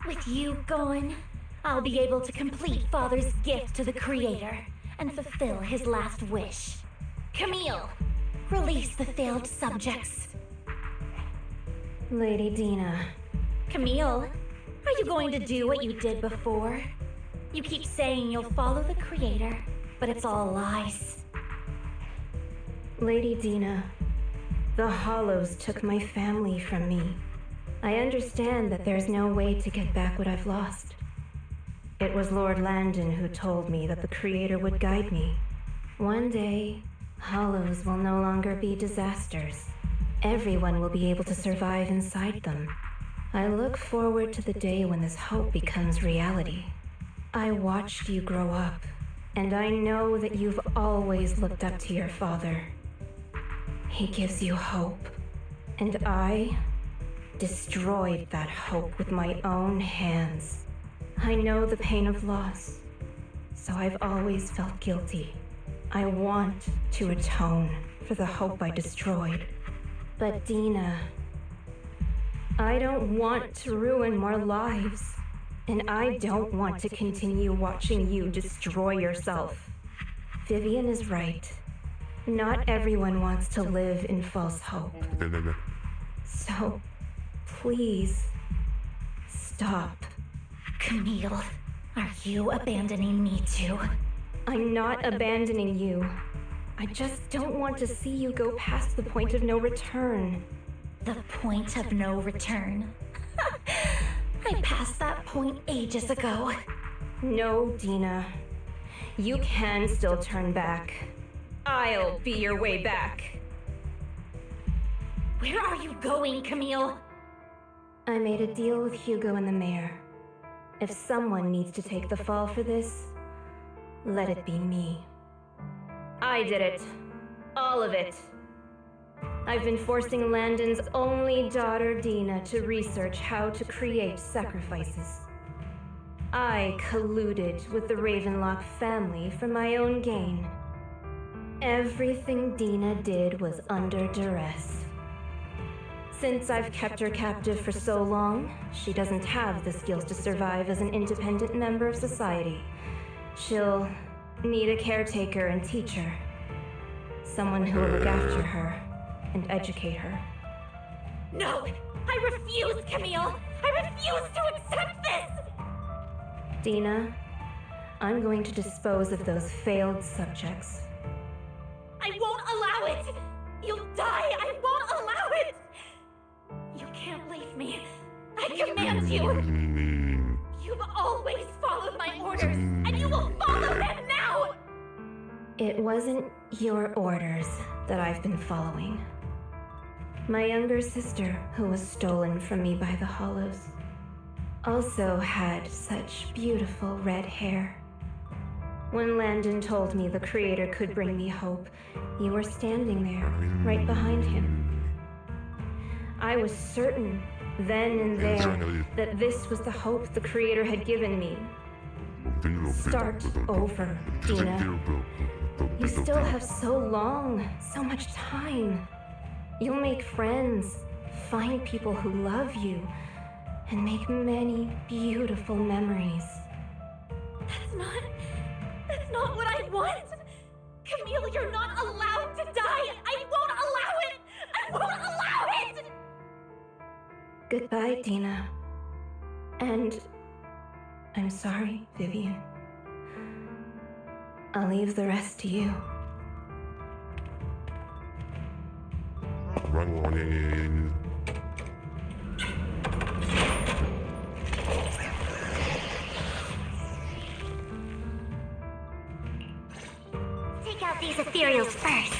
J: With you gone, I'll be able to complete Father's gift to the Creator and fulfill his last wish. Camille, release the failed subjects.
M: Lady Dina.
J: Camille, are you going to do what you did before? You keep saying you'll follow the Creator, but it's all lies.
M: Lady Dina, the Hollows took my family from me. I understand that there's no way to get back what I've lost. It was Lord Landon who told me that the Creator would guide me. One day, Hollows will no longer be disasters. Everyone will be able to survive inside them. I look forward to the day when this hope becomes reality. I watched you grow up, and I know that you've always looked up to your father. He gives you hope, and I destroyed that hope with my own hands. I know the pain of loss, so I've always felt guilty. I want to atone for the hope I destroyed. But Dina, I don't want to ruin more lives. And I don't want to continue watching you destroy yourself. Vivian is right. Not everyone wants to live in false hope.
A: No.
M: So, please, stop.
J: Camille, are you abandoning me too?
M: I'm not abandoning you. I just don't want to see you go past the point of no return.
J: The point of no return? I passed that point ages ago.
M: No, Dina. You can still turn back. I'll be your way back.
J: Where are you going, Camille?
M: I made a deal with Hugo and the mayor. If someone needs to take the fall for this, let it be me. I did it. All of it. I've been forcing Landon's only daughter, Dina, to research how to create sacrifices. I colluded with the Ravenlock family for my own gain. Everything Dina did was under duress. Since I've kept her captive for so long, she doesn't have the skills to survive as an independent member of society. She'll need a caretaker and teacher. Someone who will look after her and educate her.
J: No! I refuse, Camille! I refuse to accept this!
M: Dina, I'm going to dispose of those failed subjects.
J: I won't allow it! You'll die! I won't allow it! You can't leave me. I command you! You've always followed my orders, and you will follow them now!
M: It wasn't your orders that I've been following. My younger sister, who was stolen from me by the Hollows, also had such beautiful red hair. When Landon told me the Creator could bring me hope, you were standing there, right behind him. I was certain, then and there, that this was the hope the Creator had given me. Start over, Dina. You still have so long, so much time. You'll make friends, find people who love you, and make many beautiful memories.
J: That's not what I want! Camille, you're not allowed to die! I won't allow it! I won't allow it!
M: Goodbye, Dina. And I'm sorry, Vivian. I'll leave the rest to you.
A: Running.
J: Take out these ethereals first.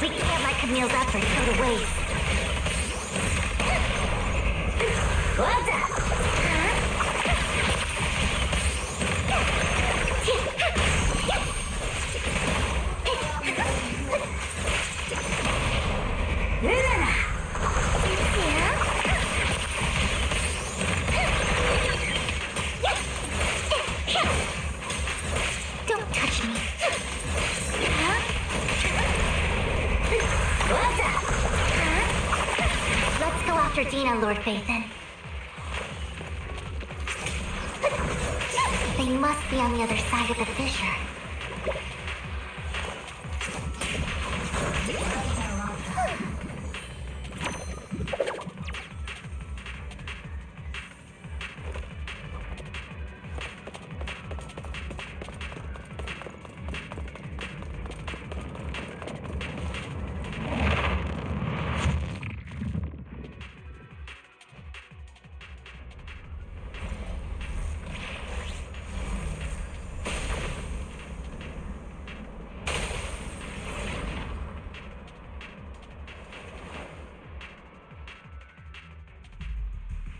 J: We can't let Camille's efforts go to waste. Gloves up! Don't touch me. Let's go after Dina, Lord Phaethon. They must be on the other side of the fissure.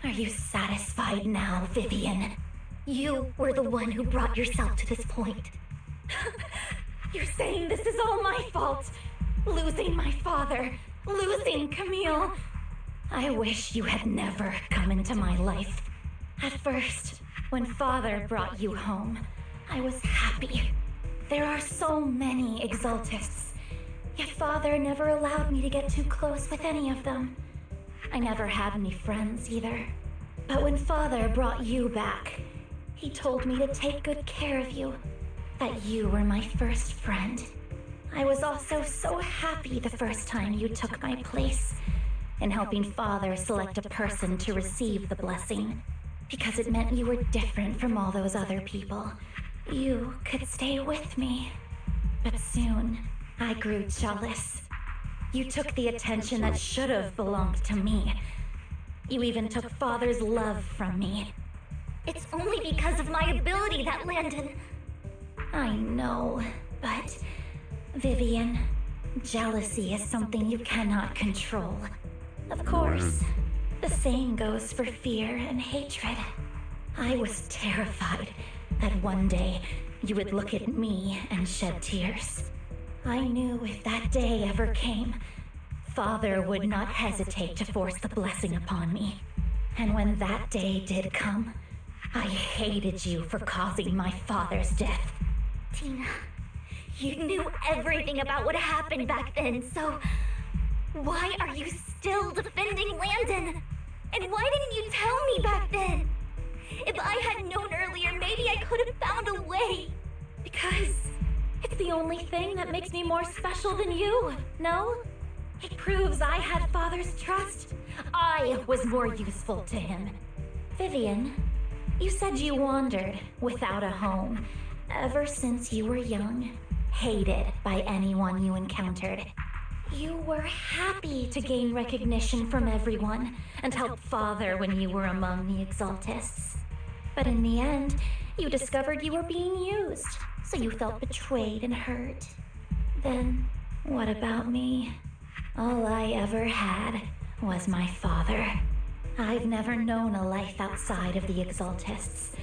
J: Are you satisfied now, Vivian? You were the one who brought yourself to this point. You're saying this is all my fault? Losing my father, losing Camille. I wish you had never come into my life. At first, when Father brought you home, I was happy. There are so many Exaltists. Yet Father never allowed me to get too close with any of them. I never had any friends either. But when Father brought you back, he told me to take good care of you. That you were my first friend. I was also so happy the first time you took my place in helping Father select a person to receive the blessing. Because it meant you were different from all those other people. You could stay with me. But soon, I grew jealous. You took the attention that should have belonged to me. You even took Father's love from me.
E: It's only because of my ability that Landon...
J: I know, but... Vivian, jealousy is something you cannot control. Of course, the same goes for fear and hatred. I was terrified that one day you would look at me and shed tears. I knew if that day ever came, Father would not hesitate to force the blessing upon me. And when that day did come, I hated you for causing my father's death.
E: Tina, you knew everything about what happened back then, so... Why are you still defending Landon? And why didn't you tell me back then? If I had known earlier, maybe I could have found a way.
J: Because it's the only thing that makes me more special than you, no? It proves I had Father's trust. I was more useful to him. Vivian, you said you wandered without a home ever since you were young, hated by anyone you encountered. You were happy to gain recognition from everyone and help Father when you were among the Exaltists. But in the end, you discovered you were being used, so you felt betrayed and hurt. Then, what about me? All I ever had was my father. I've never known a life outside of the Exaltists.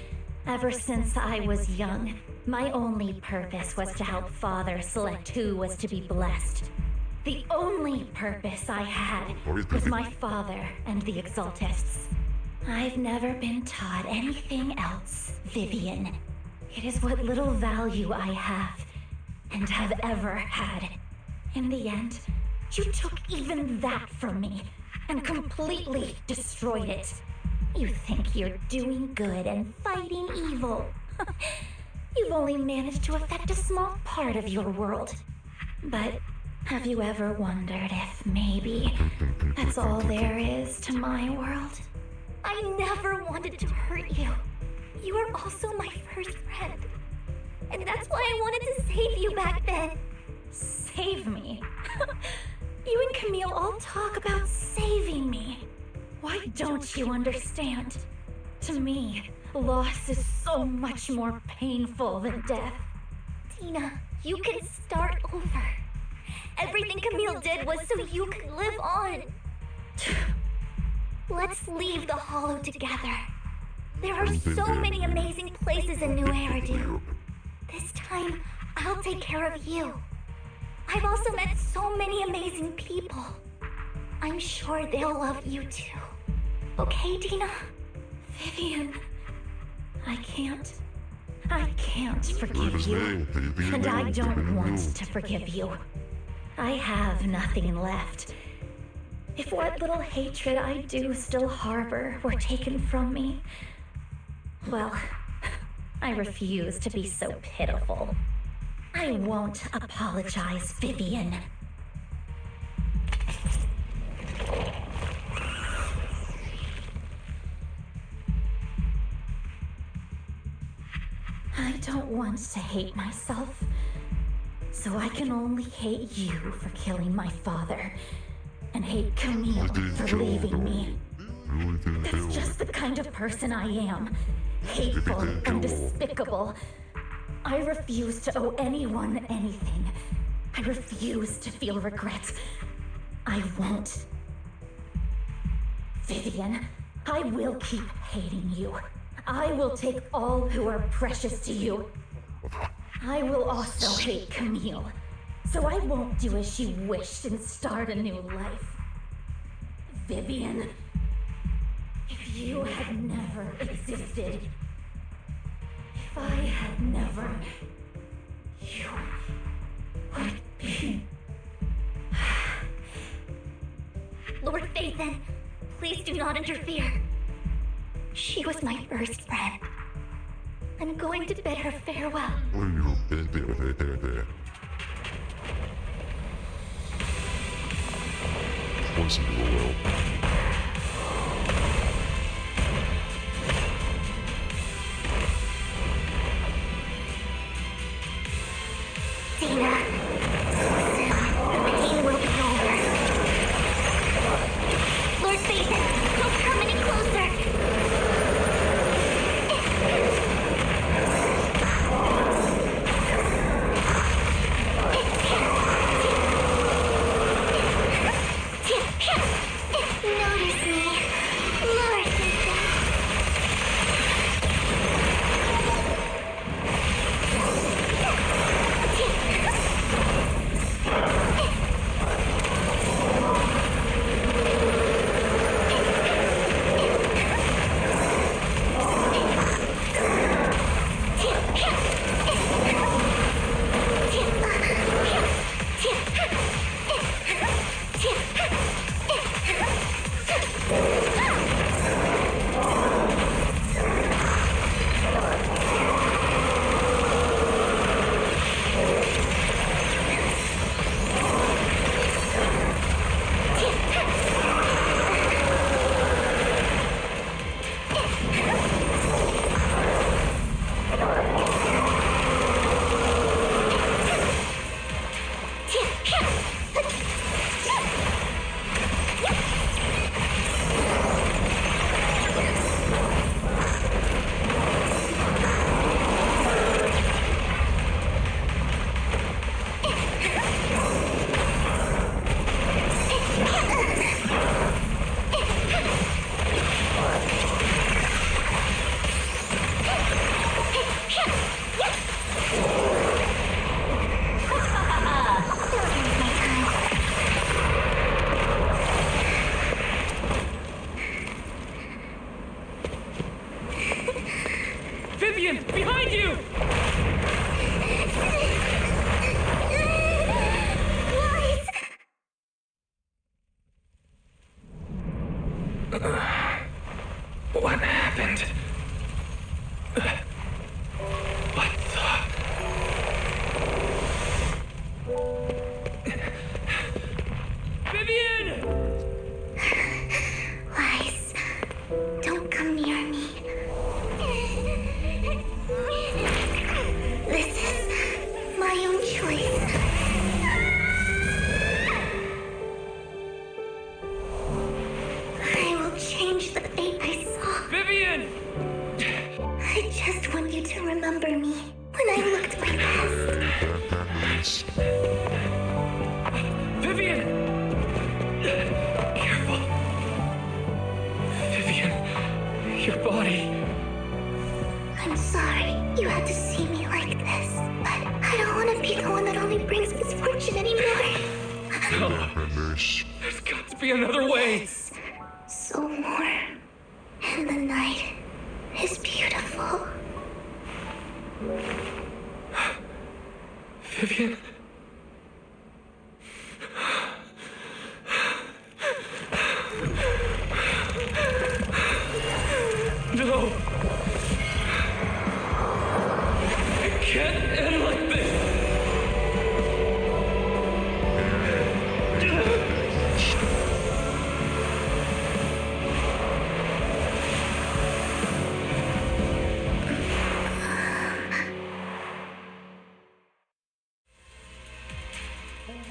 J: Ever since I was young, my only purpose was to help Father select who was to be blessed. The only purpose I had was my father and the Exaltists. I've never been taught anything else, Vivian. It is what little value I have, and have ever had. In the end, you took even that from me, and completely destroyed it. You think you're doing good and fighting evil. You've only managed to affect a small part of your world. But have you ever wondered if maybe that's all there is to my world?
E: I never wanted to hurt you. You were also my first friend. And that's why I wanted to save you back then.
J: Save me? You and Camille all talk about saving me. Why don't you understand? To me, loss is so much more painful than death.
E: Tina, you can start over. Everything Camille did was so you could live on. Let's leave the Hollow together. There are so many amazing places in New Eridu. This time, I'll take care of you. I've also met so many amazing people. I'm sure they'll love you too. Okay, Tina?
J: Vivian, I can't forgive you. And I don't want to forgive you. I have nothing left. If what little hatred I do still harbor were taken from me, well, I refuse to be so pitiful. I won't apologize, Vivian. I don't want to hate myself, so I can only hate you for killing my father, and hate Camille for leaving me. That's just the kind of person I am. Hateful and despicable. I refuse to owe anyone anything. I refuse to feel regret. I won't. Vivian, I will keep hating you. I will take all who are precious to you. I will also hate Camille, so I won't do as she wished and start a new life. Vivian, if you had never existed, if I had never, you would be Ethan. Please do not interfere. She was my first friend. I'm going to bid her farewell.
A: Once in a while.
J: Dina, soon the pain will be over. Lord Phaeton, don't come any closer. Notice me, Lord Phaeton.
K: Vivian, behind you! What happened? What the... Vivian!
J: Lies, don't come near me. This is my own choice. I will change the fate I saw.
K: Vivian!
J: I just want you to remember me when I looked my best.
K: Vivian! Careful. Vivian, your body.
J: I'm sorry you had to see me like this, but I don't want to be the one that only brings misfortune anymore.
K: No. There's got to be another way.
J: So more, and the night is beautiful.
K: Vivian? No! It can't end like this!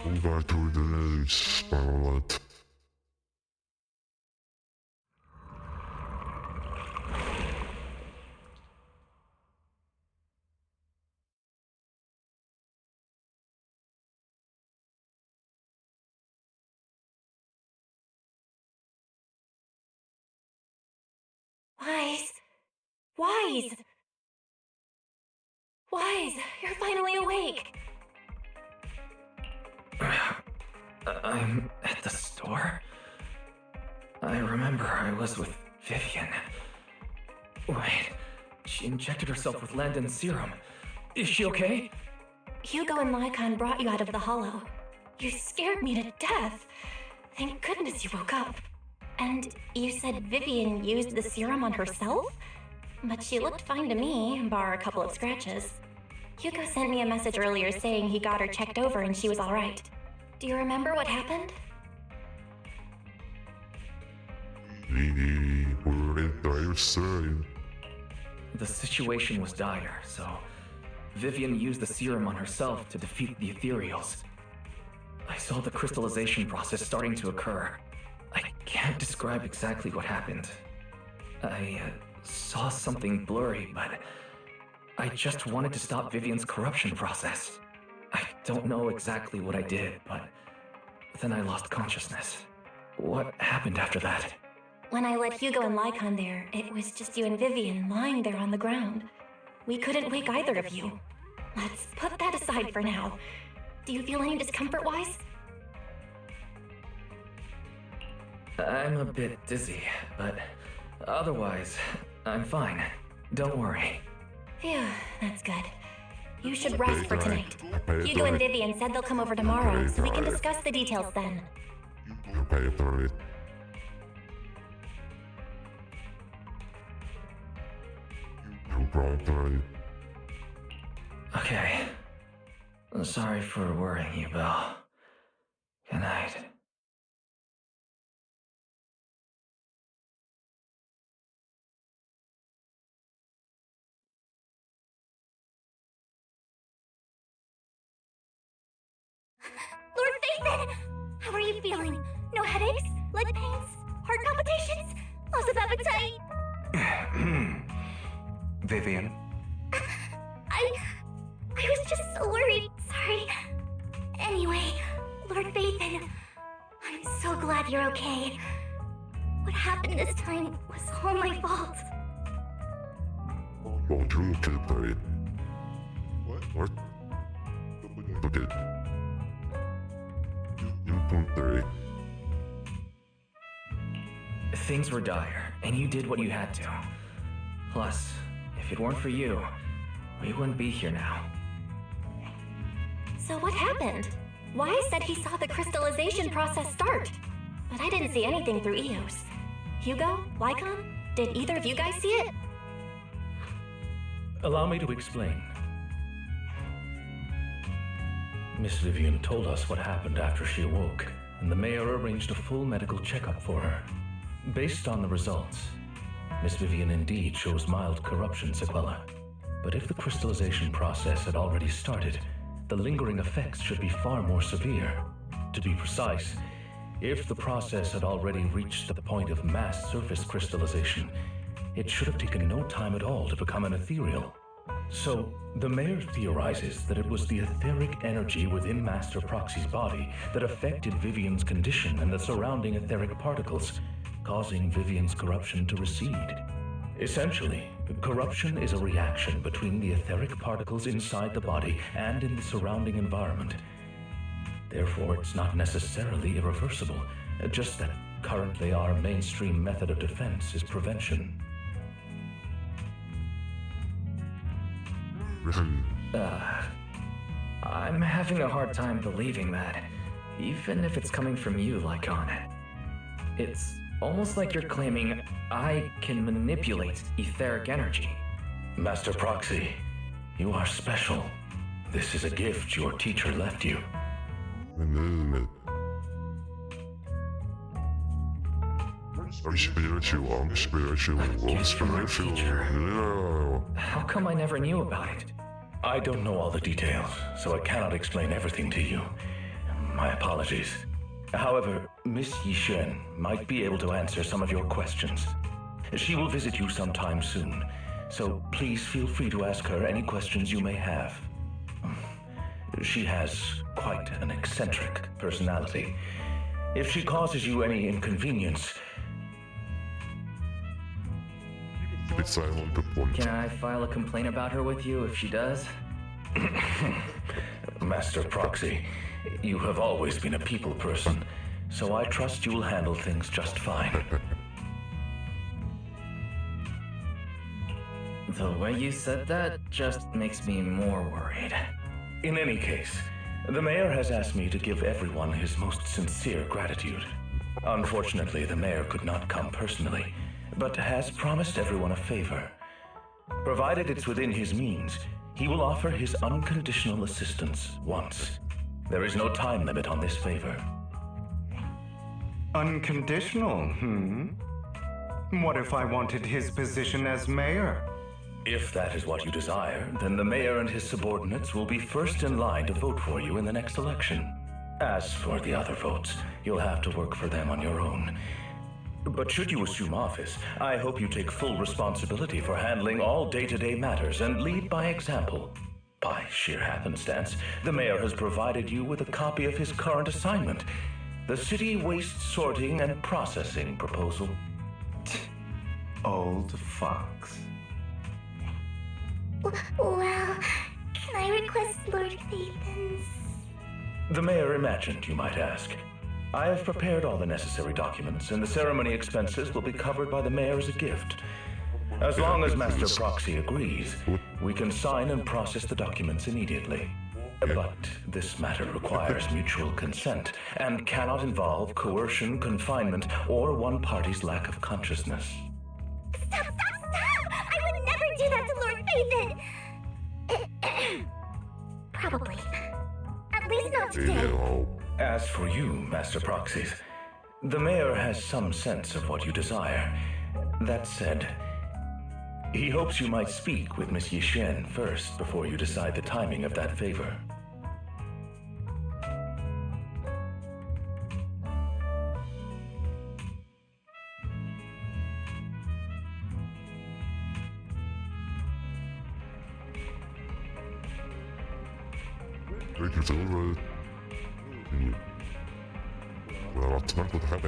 A: Over to the news, Sparlet.
E: Wise. Wise! Wise, you're finally awake.
K: I'm at the store? I remember I was with Vivian. Wait, she injected herself with Landon's serum. Is she okay?
E: Hugo and Lycon brought you out of the hollow. You scared me to death. Thank goodness you woke up.
J: And you said Vivian used the serum on herself? But she looked fine to me, bar a couple of scratches. Hugo sent me a message earlier saying he got her checked over and she was alright. Do you remember what happened?
K: The situation was dire, so Vivian used the serum on herself to defeat the ethereals. I saw the crystallization process starting to occur. I can't describe exactly what happened. I saw something blurry, but I just wanted to stop Vivian's corruption process. I don't know exactly what I did, but then I lost consciousness. What happened after that?
J: When I let Hugo and Lycon there, it was just you and Vivian lying there on the ground. We couldn't wake either of you. Let's put that aside for now. Do you feel any discomfort-wise?
K: I'm a bit dizzy, but otherwise, I'm fine. Don't worry.
J: Phew, that's good. You should rest for tonight. Hugo and Vivian said they'll come over tomorrow, so we can discuss the details then.
K: Okay. Sorry for worrying you, Belle. Good night.
J: Lord Faithin! How are you feeling? No headaches? Leg pains? Heart palpitations? Loss of appetite?
C: Vivian?
J: I was just so worried. Sorry. Anyway, Lord Faithin, I'm so glad you're okay. What happened this time was all my fault.
A: What? Okay. 2.3.
K: Things were dire, and you did what you had to. Plus, if it weren't for you, we wouldn't be here now.
J: So what happened? Wise said he saw the crystallization process start, but I didn't see anything through EOS. Hugo? Lycon? Did either of you guys see it?
D: Allow me to explain. Miss Vivian told us what happened after she awoke, and the mayor arranged a full medical checkup for her. Based on the results, Miss Vivian indeed shows mild corruption sequelae. But if the crystallization process had already started, the lingering effects should be far more severe. To be precise, if the process had already reached the point of mass surface crystallization, it should have taken no time at all to become an ethereal. So, the mayor theorizes that it was the etheric energy within Master Proxy's body that affected Vivian's condition and the surrounding etheric particles, causing Vivian's corruption to recede. Essentially, corruption is a reaction between the etheric particles inside the body and in the surrounding environment. Therefore, it's not necessarily irreversible, just that currently our mainstream method of defense is prevention.
K: I'm having a hard time believing that, even if it's coming from you, Lycon. It's almost like you're claiming I can manipulate etheric energy.
D: Master Proxy, you are special. This is a gift your teacher left you.
K: How come I never knew about it?
D: I don't know all the details, so I cannot explain everything to you. My apologies. However, Miss Yishen might be able to answer some of your questions. She will visit you sometime soon, so please feel free to ask her any questions you may have. She has quite an eccentric personality. If she causes you any inconvenience...
K: Can I file a complaint about her with you if she does?
D: Master Proxy, you have always been a people person, so I trust you will handle things just fine.
K: The way you said that just makes me more worried.
D: In any case, the mayor has asked me to give everyone his most sincere gratitude. Unfortunately, the mayor could not come personally, but has promised everyone a favor. Provided it's within his means, he will offer his unconditional assistance once. There is no time limit on this favor.
C: Unconditional, What if I wanted his position as mayor?
D: If that is what you desire, then the mayor and his subordinates will be first in line to vote for you in the next election. As for the other votes, you'll have to work for them on your own. But should you assume office, I hope you take full responsibility for handling all day-to-day matters and lead by example. By sheer happenstance, the mayor has provided you with a copy of his current assignment, the City Waste Sorting and Processing proposal.
C: Old fox.
J: Well, can I request Lord Phaethon's?
D: The mayor imagined, you might ask. I have prepared all the necessary documents, and the ceremony expenses will be covered by the mayor as a gift. As long as Master Proxy agrees, we can sign and process the documents immediately. But this matter requires mutual consent and cannot involve coercion, confinement, or one party's lack of consciousness.
J: Stop! I would never do that to Lord Phaethon! Probably. At least not today.
D: As for you, Master Proxies, the mayor has some sense of what you desire. That said, he hopes you might speak with Miss Yishen first before you decide the timing of that favor.
A: Vilket år jag har tagit på det här.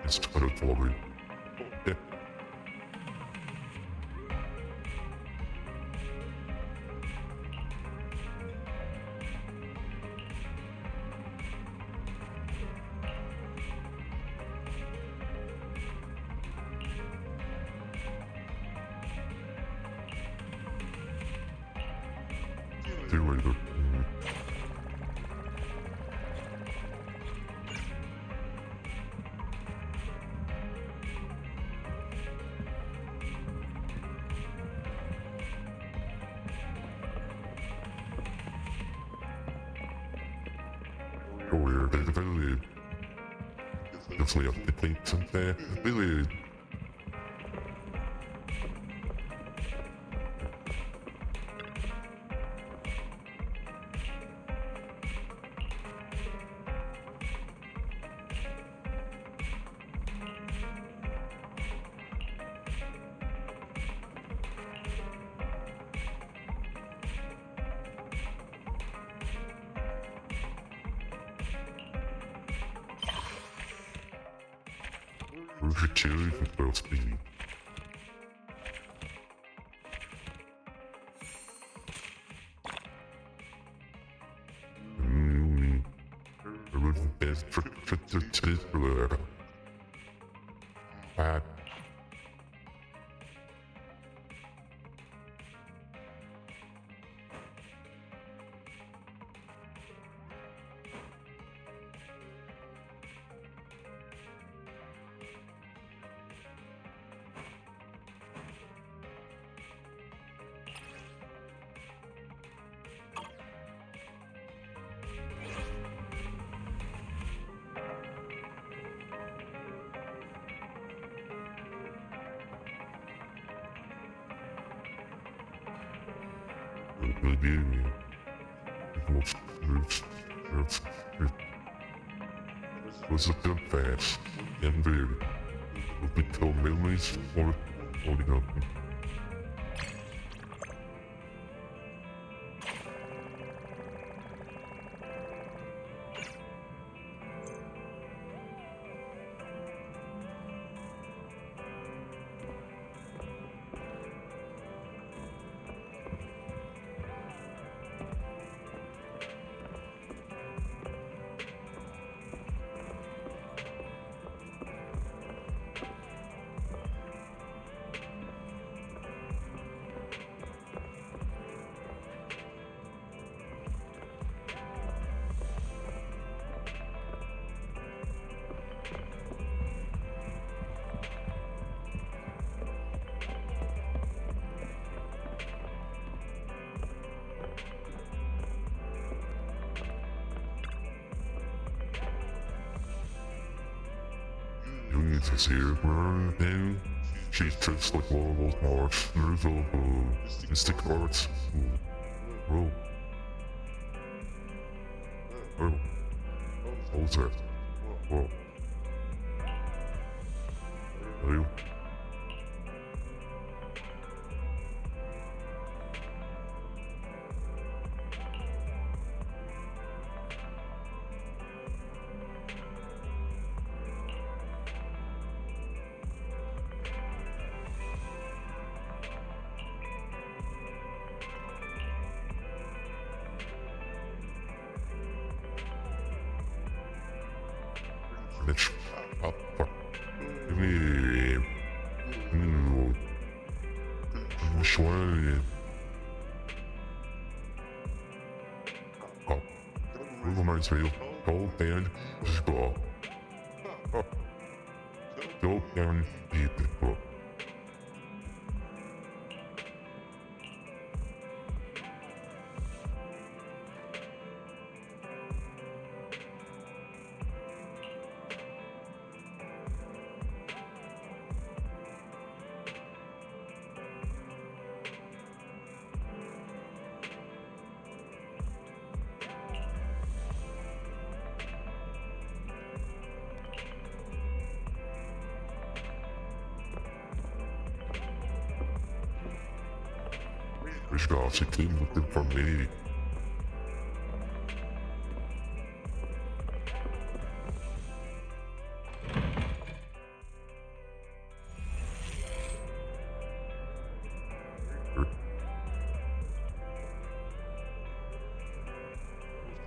A: Jag står upp för mig. Det var ju really definitely up the plate something. Really chili for both speed. Det var bäst för tid för det. Was a good fast and very. Will become memories for holding up. You need to see her burn thing. She tricks like one of those powers. There's a mystic arts. Whoa. Oh. What's that? Whoa. Are you? Bitch. Oh, fuck. Give me... Which one? Oh. It reminds me of Gold Band. Oh. Go down deep. Oh. Ich war zufrieden mit dem Familie.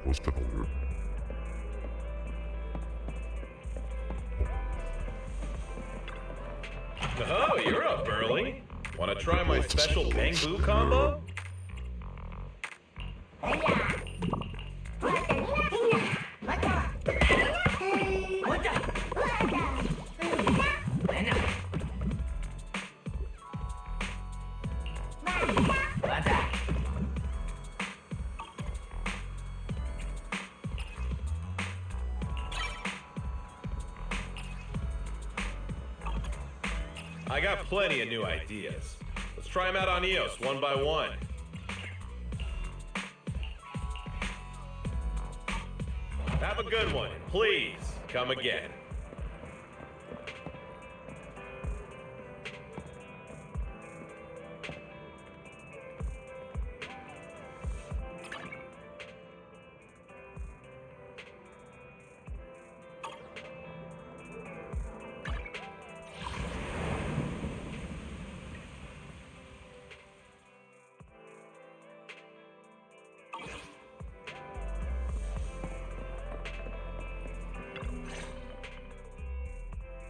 A: What's the holder?
N: Oh, you're up early. Want to try my special bamboo combo? I got plenty of new ideas. Let's try them out on EOS one by one. Have a good one. Please, come again.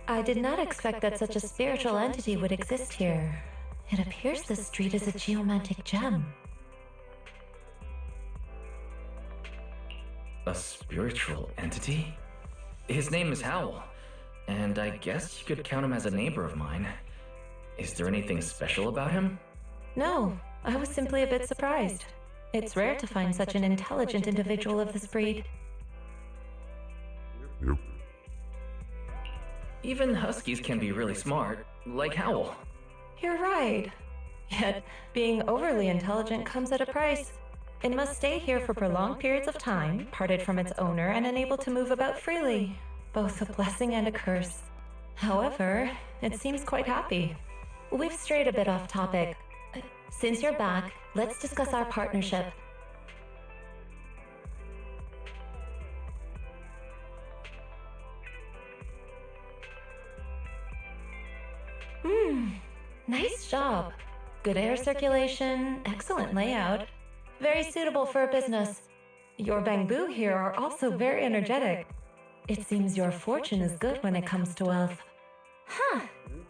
E: I did not expect that such a spiritual entity would exist here. It appears this street is a geomantic gem.
K: A spiritual entity? His name is Howl, and I guess you could count him as a neighbor of mine. Is there anything special about him?
E: No, I was simply a bit surprised. It's rare to find such an intelligent individual of this breed.
A: Yep.
K: Even huskies can be really smart, like Howl.
E: You're right. Yet, being overly intelligent comes at a price. It must stay here for prolonged periods of time, parted from its owner and unable to move about freely. Both a blessing and a curse. However, it seems quite happy. We've strayed a bit off topic. Since you're back, let's discuss our partnership. Nice job. Good air circulation, excellent layout. Very suitable for a business. Your bamboo here are also very energetic. It seems your fortune is good when it comes to wealth.
J: Huh.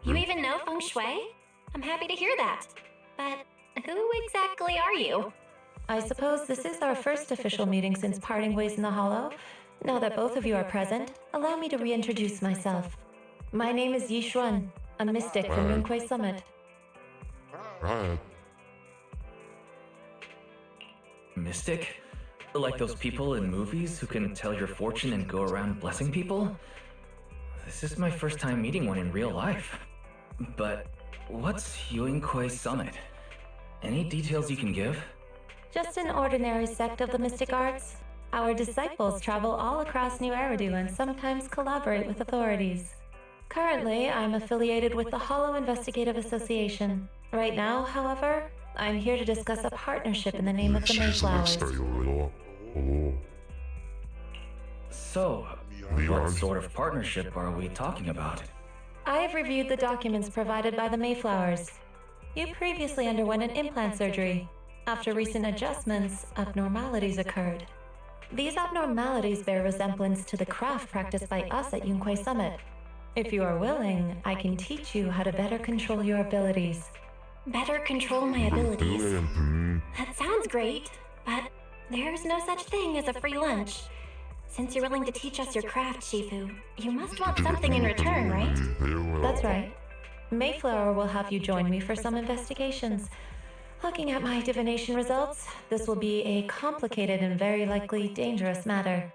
J: You even know feng shui? I'm happy to hear that. But who exactly are you?
E: I suppose this is our first official meeting since parting ways in the Hollow. Now that both of you are present, allow me to reintroduce myself. My name is Yi Xuan, a mystic from Yunquei Summit.
A: Right.
K: Mystic? Like those people in movies who can tell your fortune and go around blessing people? This is my first time meeting one in real life. But what's Yuinkoi Summit? Any details you can give?
M: Just an ordinary sect of the mystic arts. Our disciples travel all across New Eridu and sometimes collaborate with authorities. Currently, I'm affiliated with the Hollow Investigative Association. Right now, however, I'm here to discuss a partnership in the name of the Mayflowers.
K: So, what sort of partnership are we talking about?
M: I have reviewed the documents provided by the Mayflowers. You previously underwent an implant surgery. After recent adjustments, abnormalities occurred. These abnormalities bear resemblance to the craft practiced by us at Yuinkoi Summit. If you are willing, I can teach you how to better control your abilities.
J: Better control my abilities. That sounds great, but there's no such thing as a free lunch. Since you're willing to teach us your craft, Shifu, you must want something in return, right?
M: That's right. Mayflower will have you join me for some investigations. Looking at my divination results, this will be a complicated and very likely dangerous matter.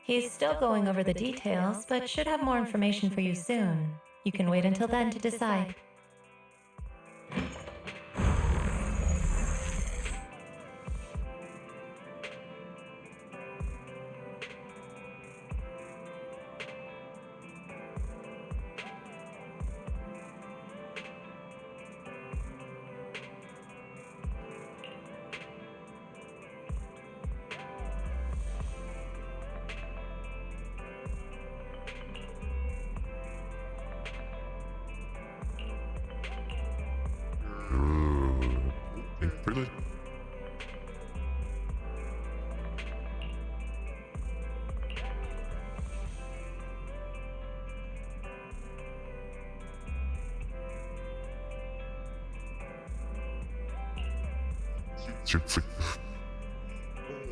M: He's still going over the details, but should have more information for you soon. You can wait until then to decide.
A: Really?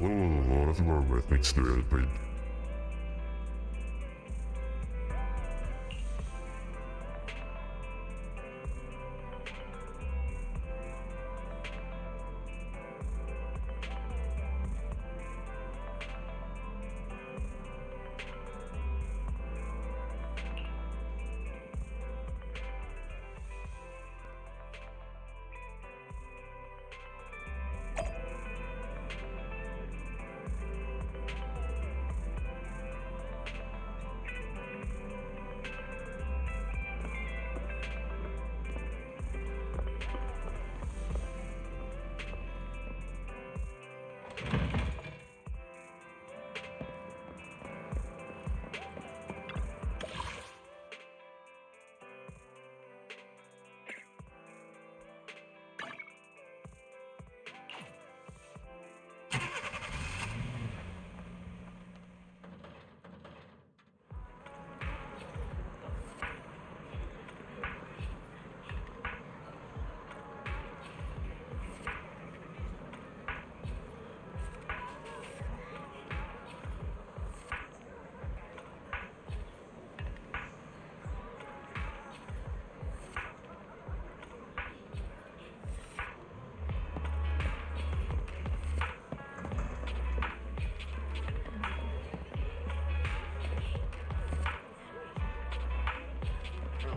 A: Oh, that's more with me, but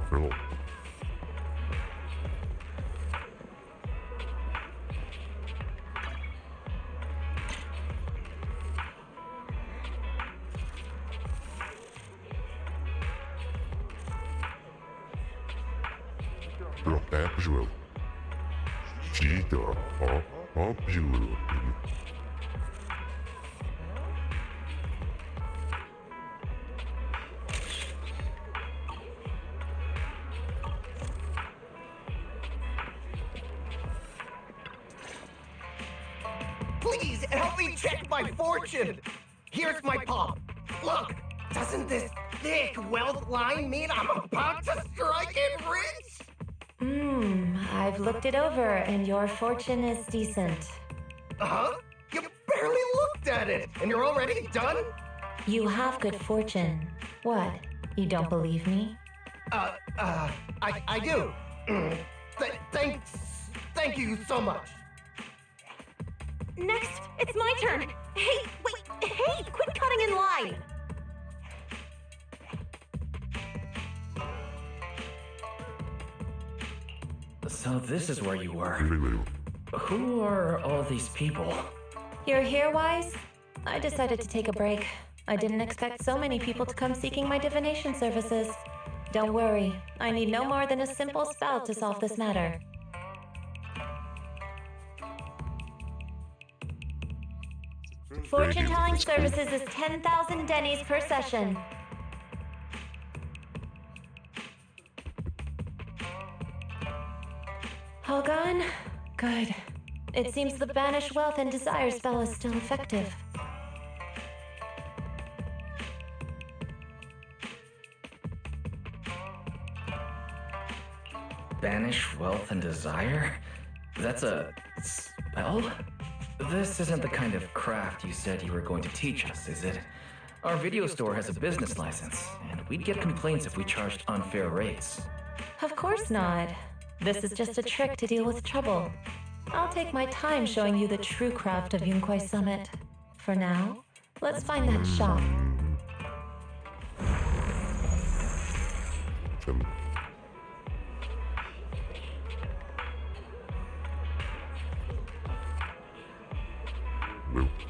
A: Cool. Abjure. Cheetah. Abjure.
O: Please help me check my fortune. Here's my palm. Look, doesn't this thick wealth line mean I'm about to strike it rich?
M: I've looked it over, and your fortune is decent.
O: Huh? You barely looked at it, and you're already done?
M: You have good fortune. What? You don't believe me?
O: I do. Thank you so much.
E: Next, it's my turn. Hey, wait, hey, quit cutting in line.
K: So this is where you were.
A: Anyway,
K: Who are all these people?
E: You're here, Wise? I decided to take a break. I didn't expect so many people to come seeking my divination services. Don't worry, I need no more than a simple spell to solve this matter. Fortune-telling services is 10,000 dennies per session. All gone? Good. It seems the Banish Wealth and Desire spell is still effective.
K: Banish wealth and desire? That's a spell? This isn't the kind of craft you said you were going to teach us, is it? Our video store has a business license, and we'd get complaints if we charged unfair rates.
E: Of course not. This is just a trick to deal with trouble. I'll take my time showing you the true craft of Yunquai Summit. For now, let's find that shop.
A: Yeah.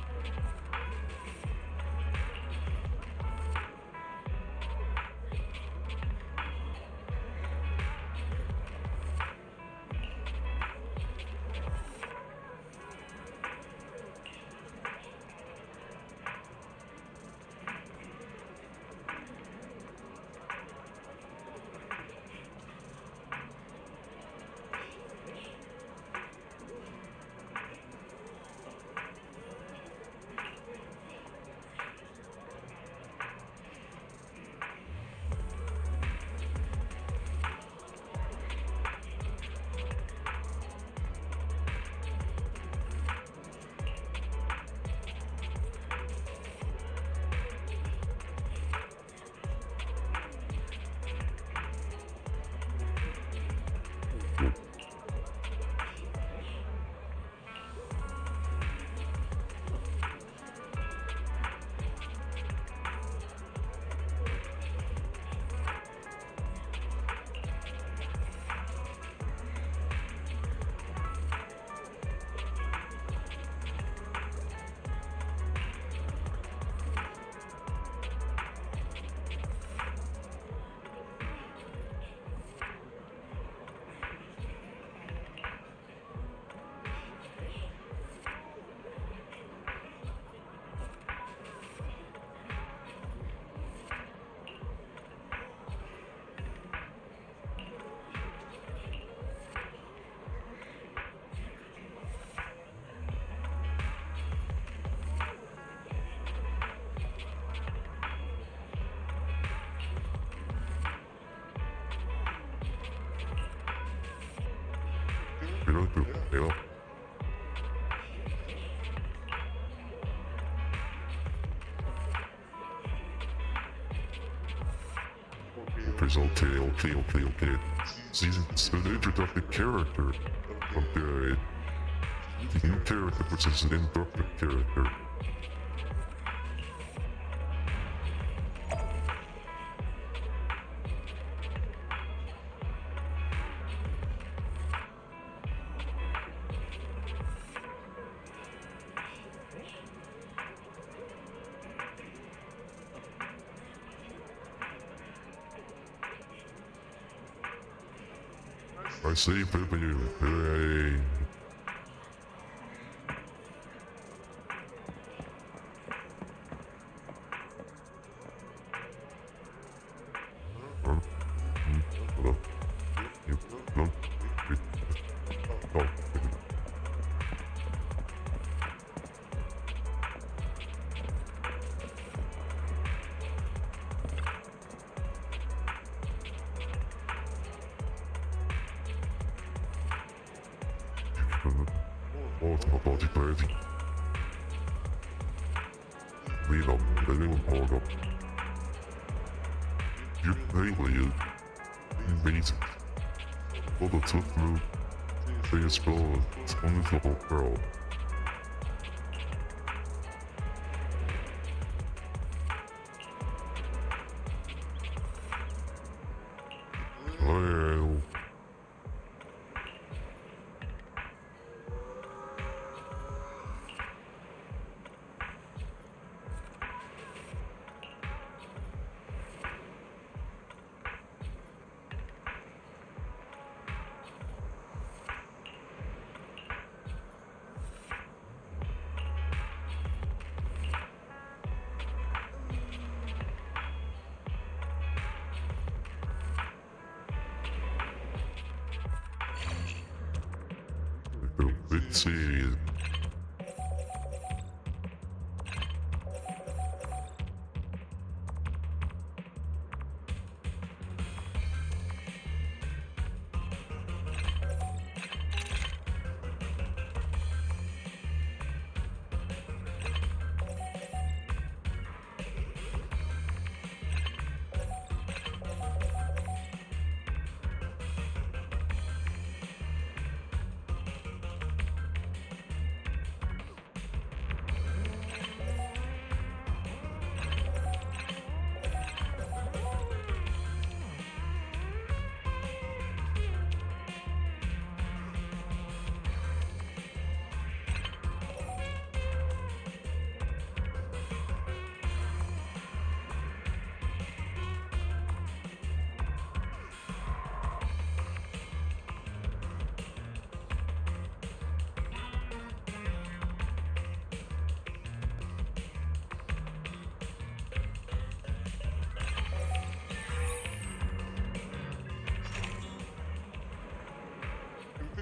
A: Okay. See, it's an introductory character. Okay. The new character versus an introductory character. I see people you. Hooray. Hello. Hello. Oh. Body party. Lean up, anyone hold up. You're alien. Amazing. All the tough move. Say a spell, it's only for the girl. Well. Oh, let's see.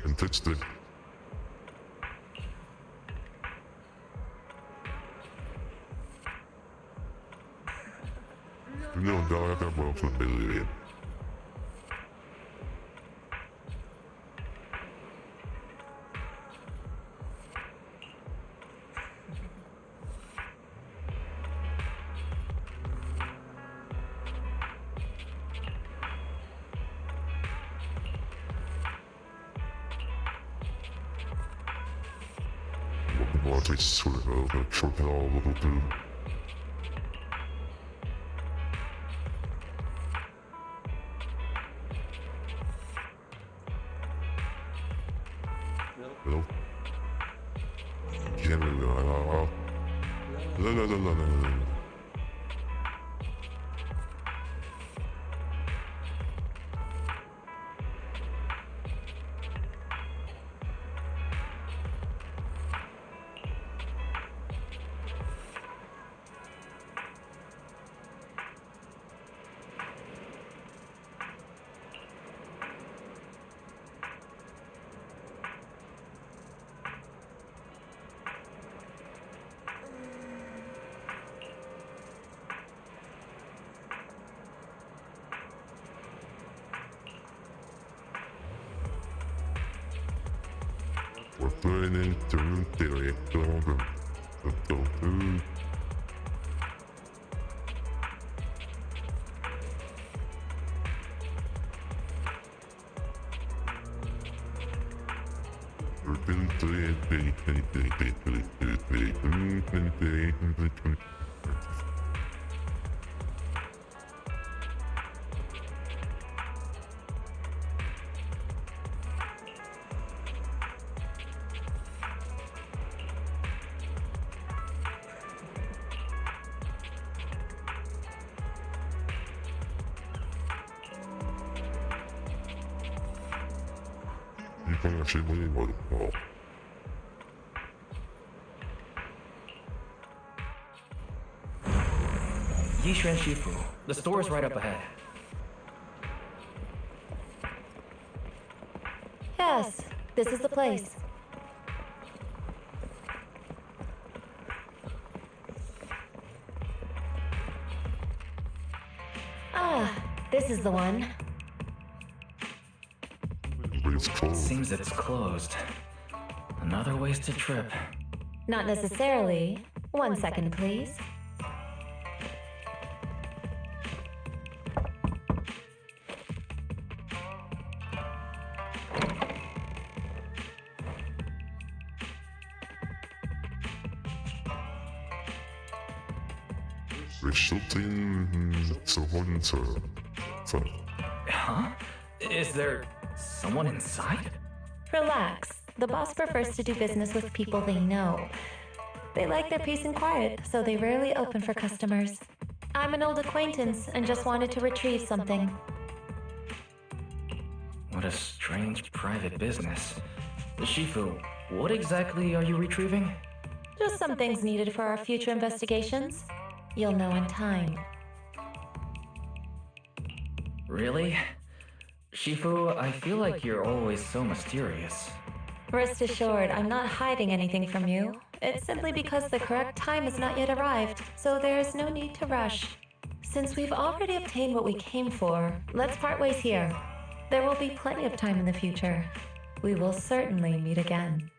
A: And that's the... No, I got more for a million. Well, it's sort of a short haul little dude. Well, can't really go. No. We're burning through the door. 이건 질문이 어렵고
K: Yishuan Shifu. The store is right up ahead.
M: Yes, this is the place. Ah, this is the one.
A: It's closed.
K: Seems it's closed. Another wasted trip.
M: Not necessarily. 1 second, please.
A: Resulting someone to fun.
K: Huh? Is there someone inside?
M: Relax. The boss prefers to do business with people they know. They like their peace and quiet, so they rarely open for customers. I'm an old acquaintance and just wanted to retrieve something.
K: What a strange private business. Shifu, what exactly are you retrieving?
M: Just some things needed for our future investigations. You'll know in time.
K: Really? Shifu, I feel like you're always so mysterious.
E: Rest assured, I'm not hiding anything from you. It's simply because the correct time has not yet arrived, so there's no need to rush. Since we've already obtained what we came for, let's part ways here. There will be plenty of time in the future. We will certainly meet again.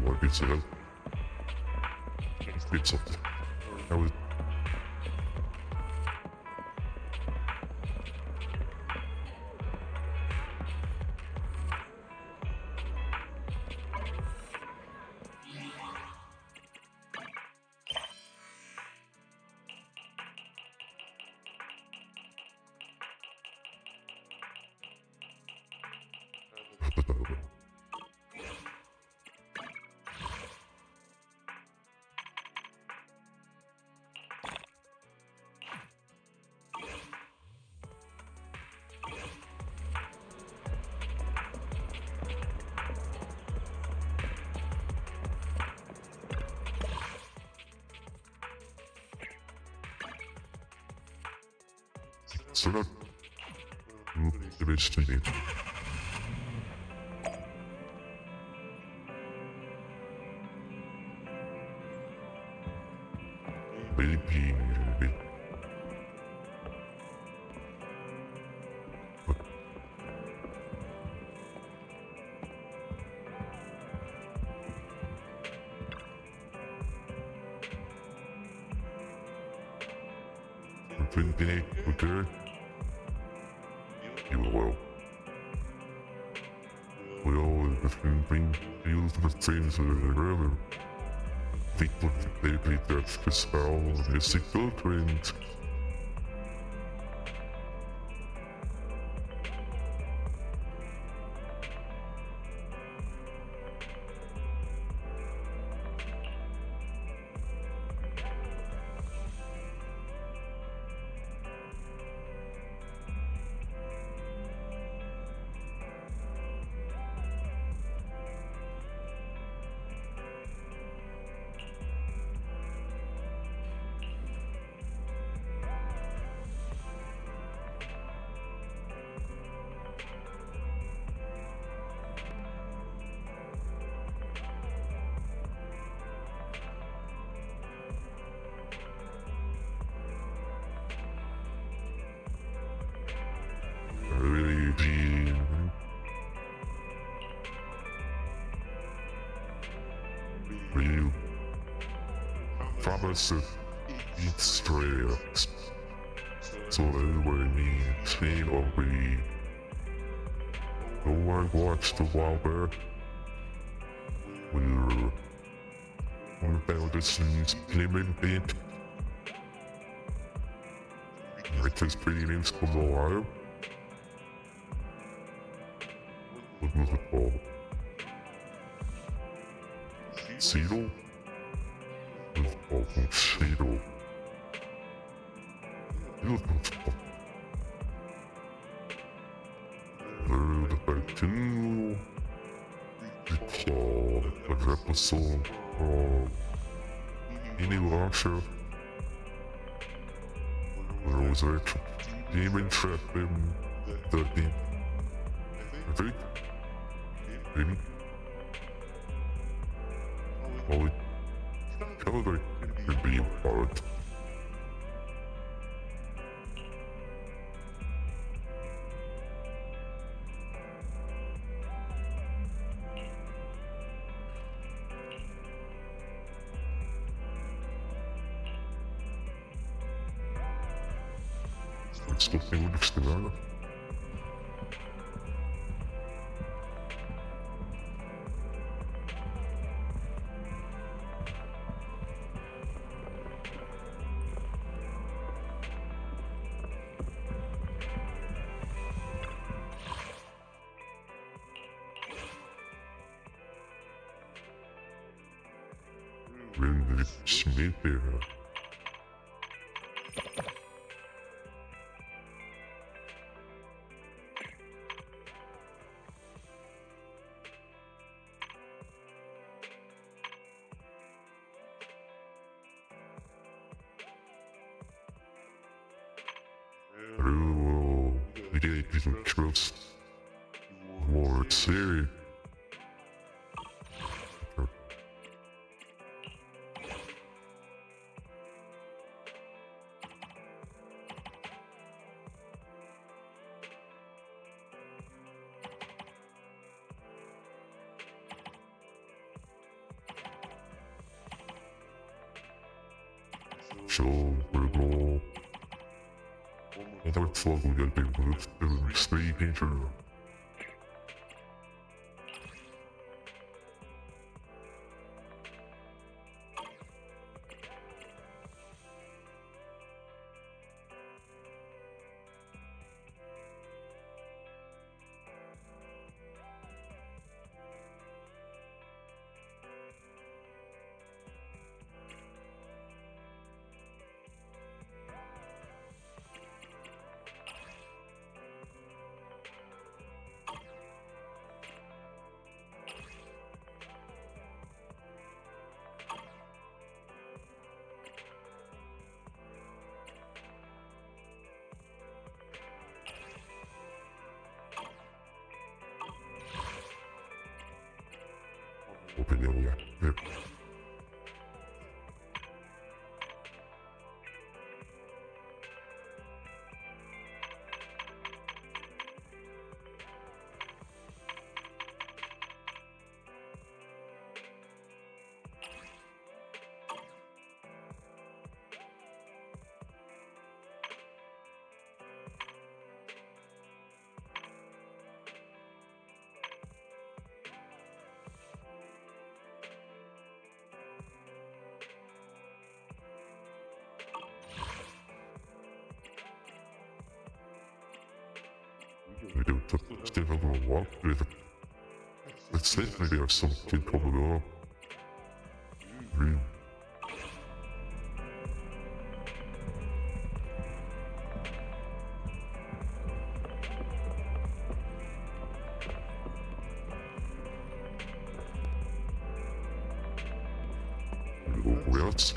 A: What gets it up? It's up. I was. So not the best thing. Baby. open day, okay? You will. We all have been used the things forever. People they be that's the spell of mystic footprint. Really be real promise that eat straight. So anyway, me saying already. No one watched a while back. We're about this lemon bit. It is pretty names from Ohio. What was it called? Seedle? It was called Seedle. It was called. Third back to recall an episode of Any Launcher. There was a demon trap in the deep. I think. Maybe. Well, it kind of like could be hard. Still think we're still on it. Really Smith there. Oh, we didn't trust more serious. So we're going. I thought it's lovely that they moved to stay painter. Open area. Yep. to stay up and walk with it. Let's say maybe have some kid coming up. Really? Yes.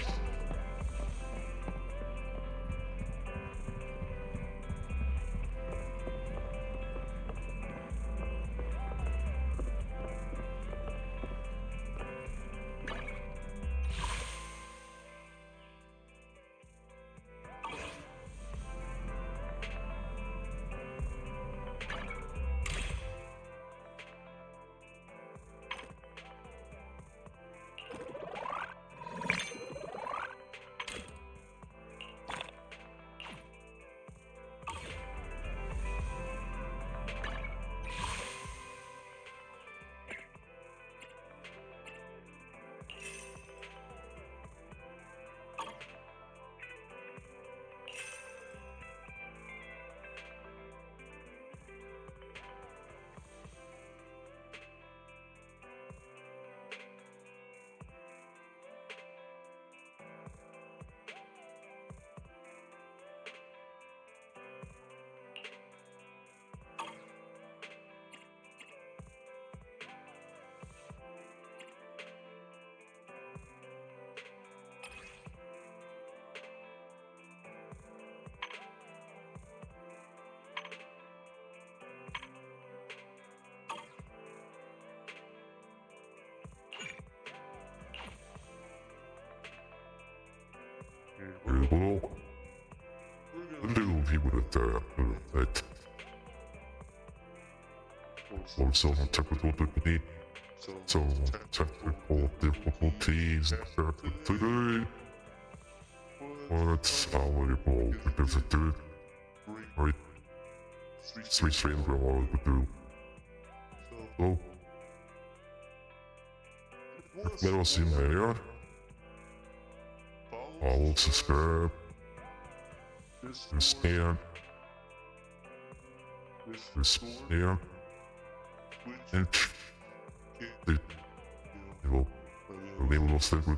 A: 그리고 흔들고 비브랬다 also technical ability so technical difficulties today what's valuable because it did right three streams were all we could do so let us see my yard follow, subscribe, and stand, and you know, the name of those things.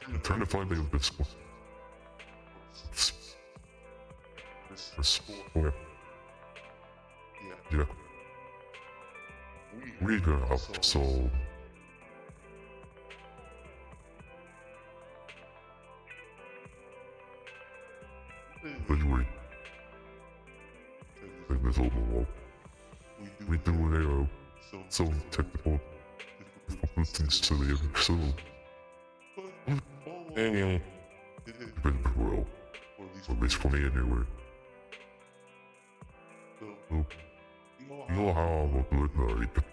A: I'm trying to find the invisible. Yeah. We got so. Anyway, in this overall, we do arrow so technical difficulties to the episode. And it's been well, at least for me anyway. So, you know how I'm a good night.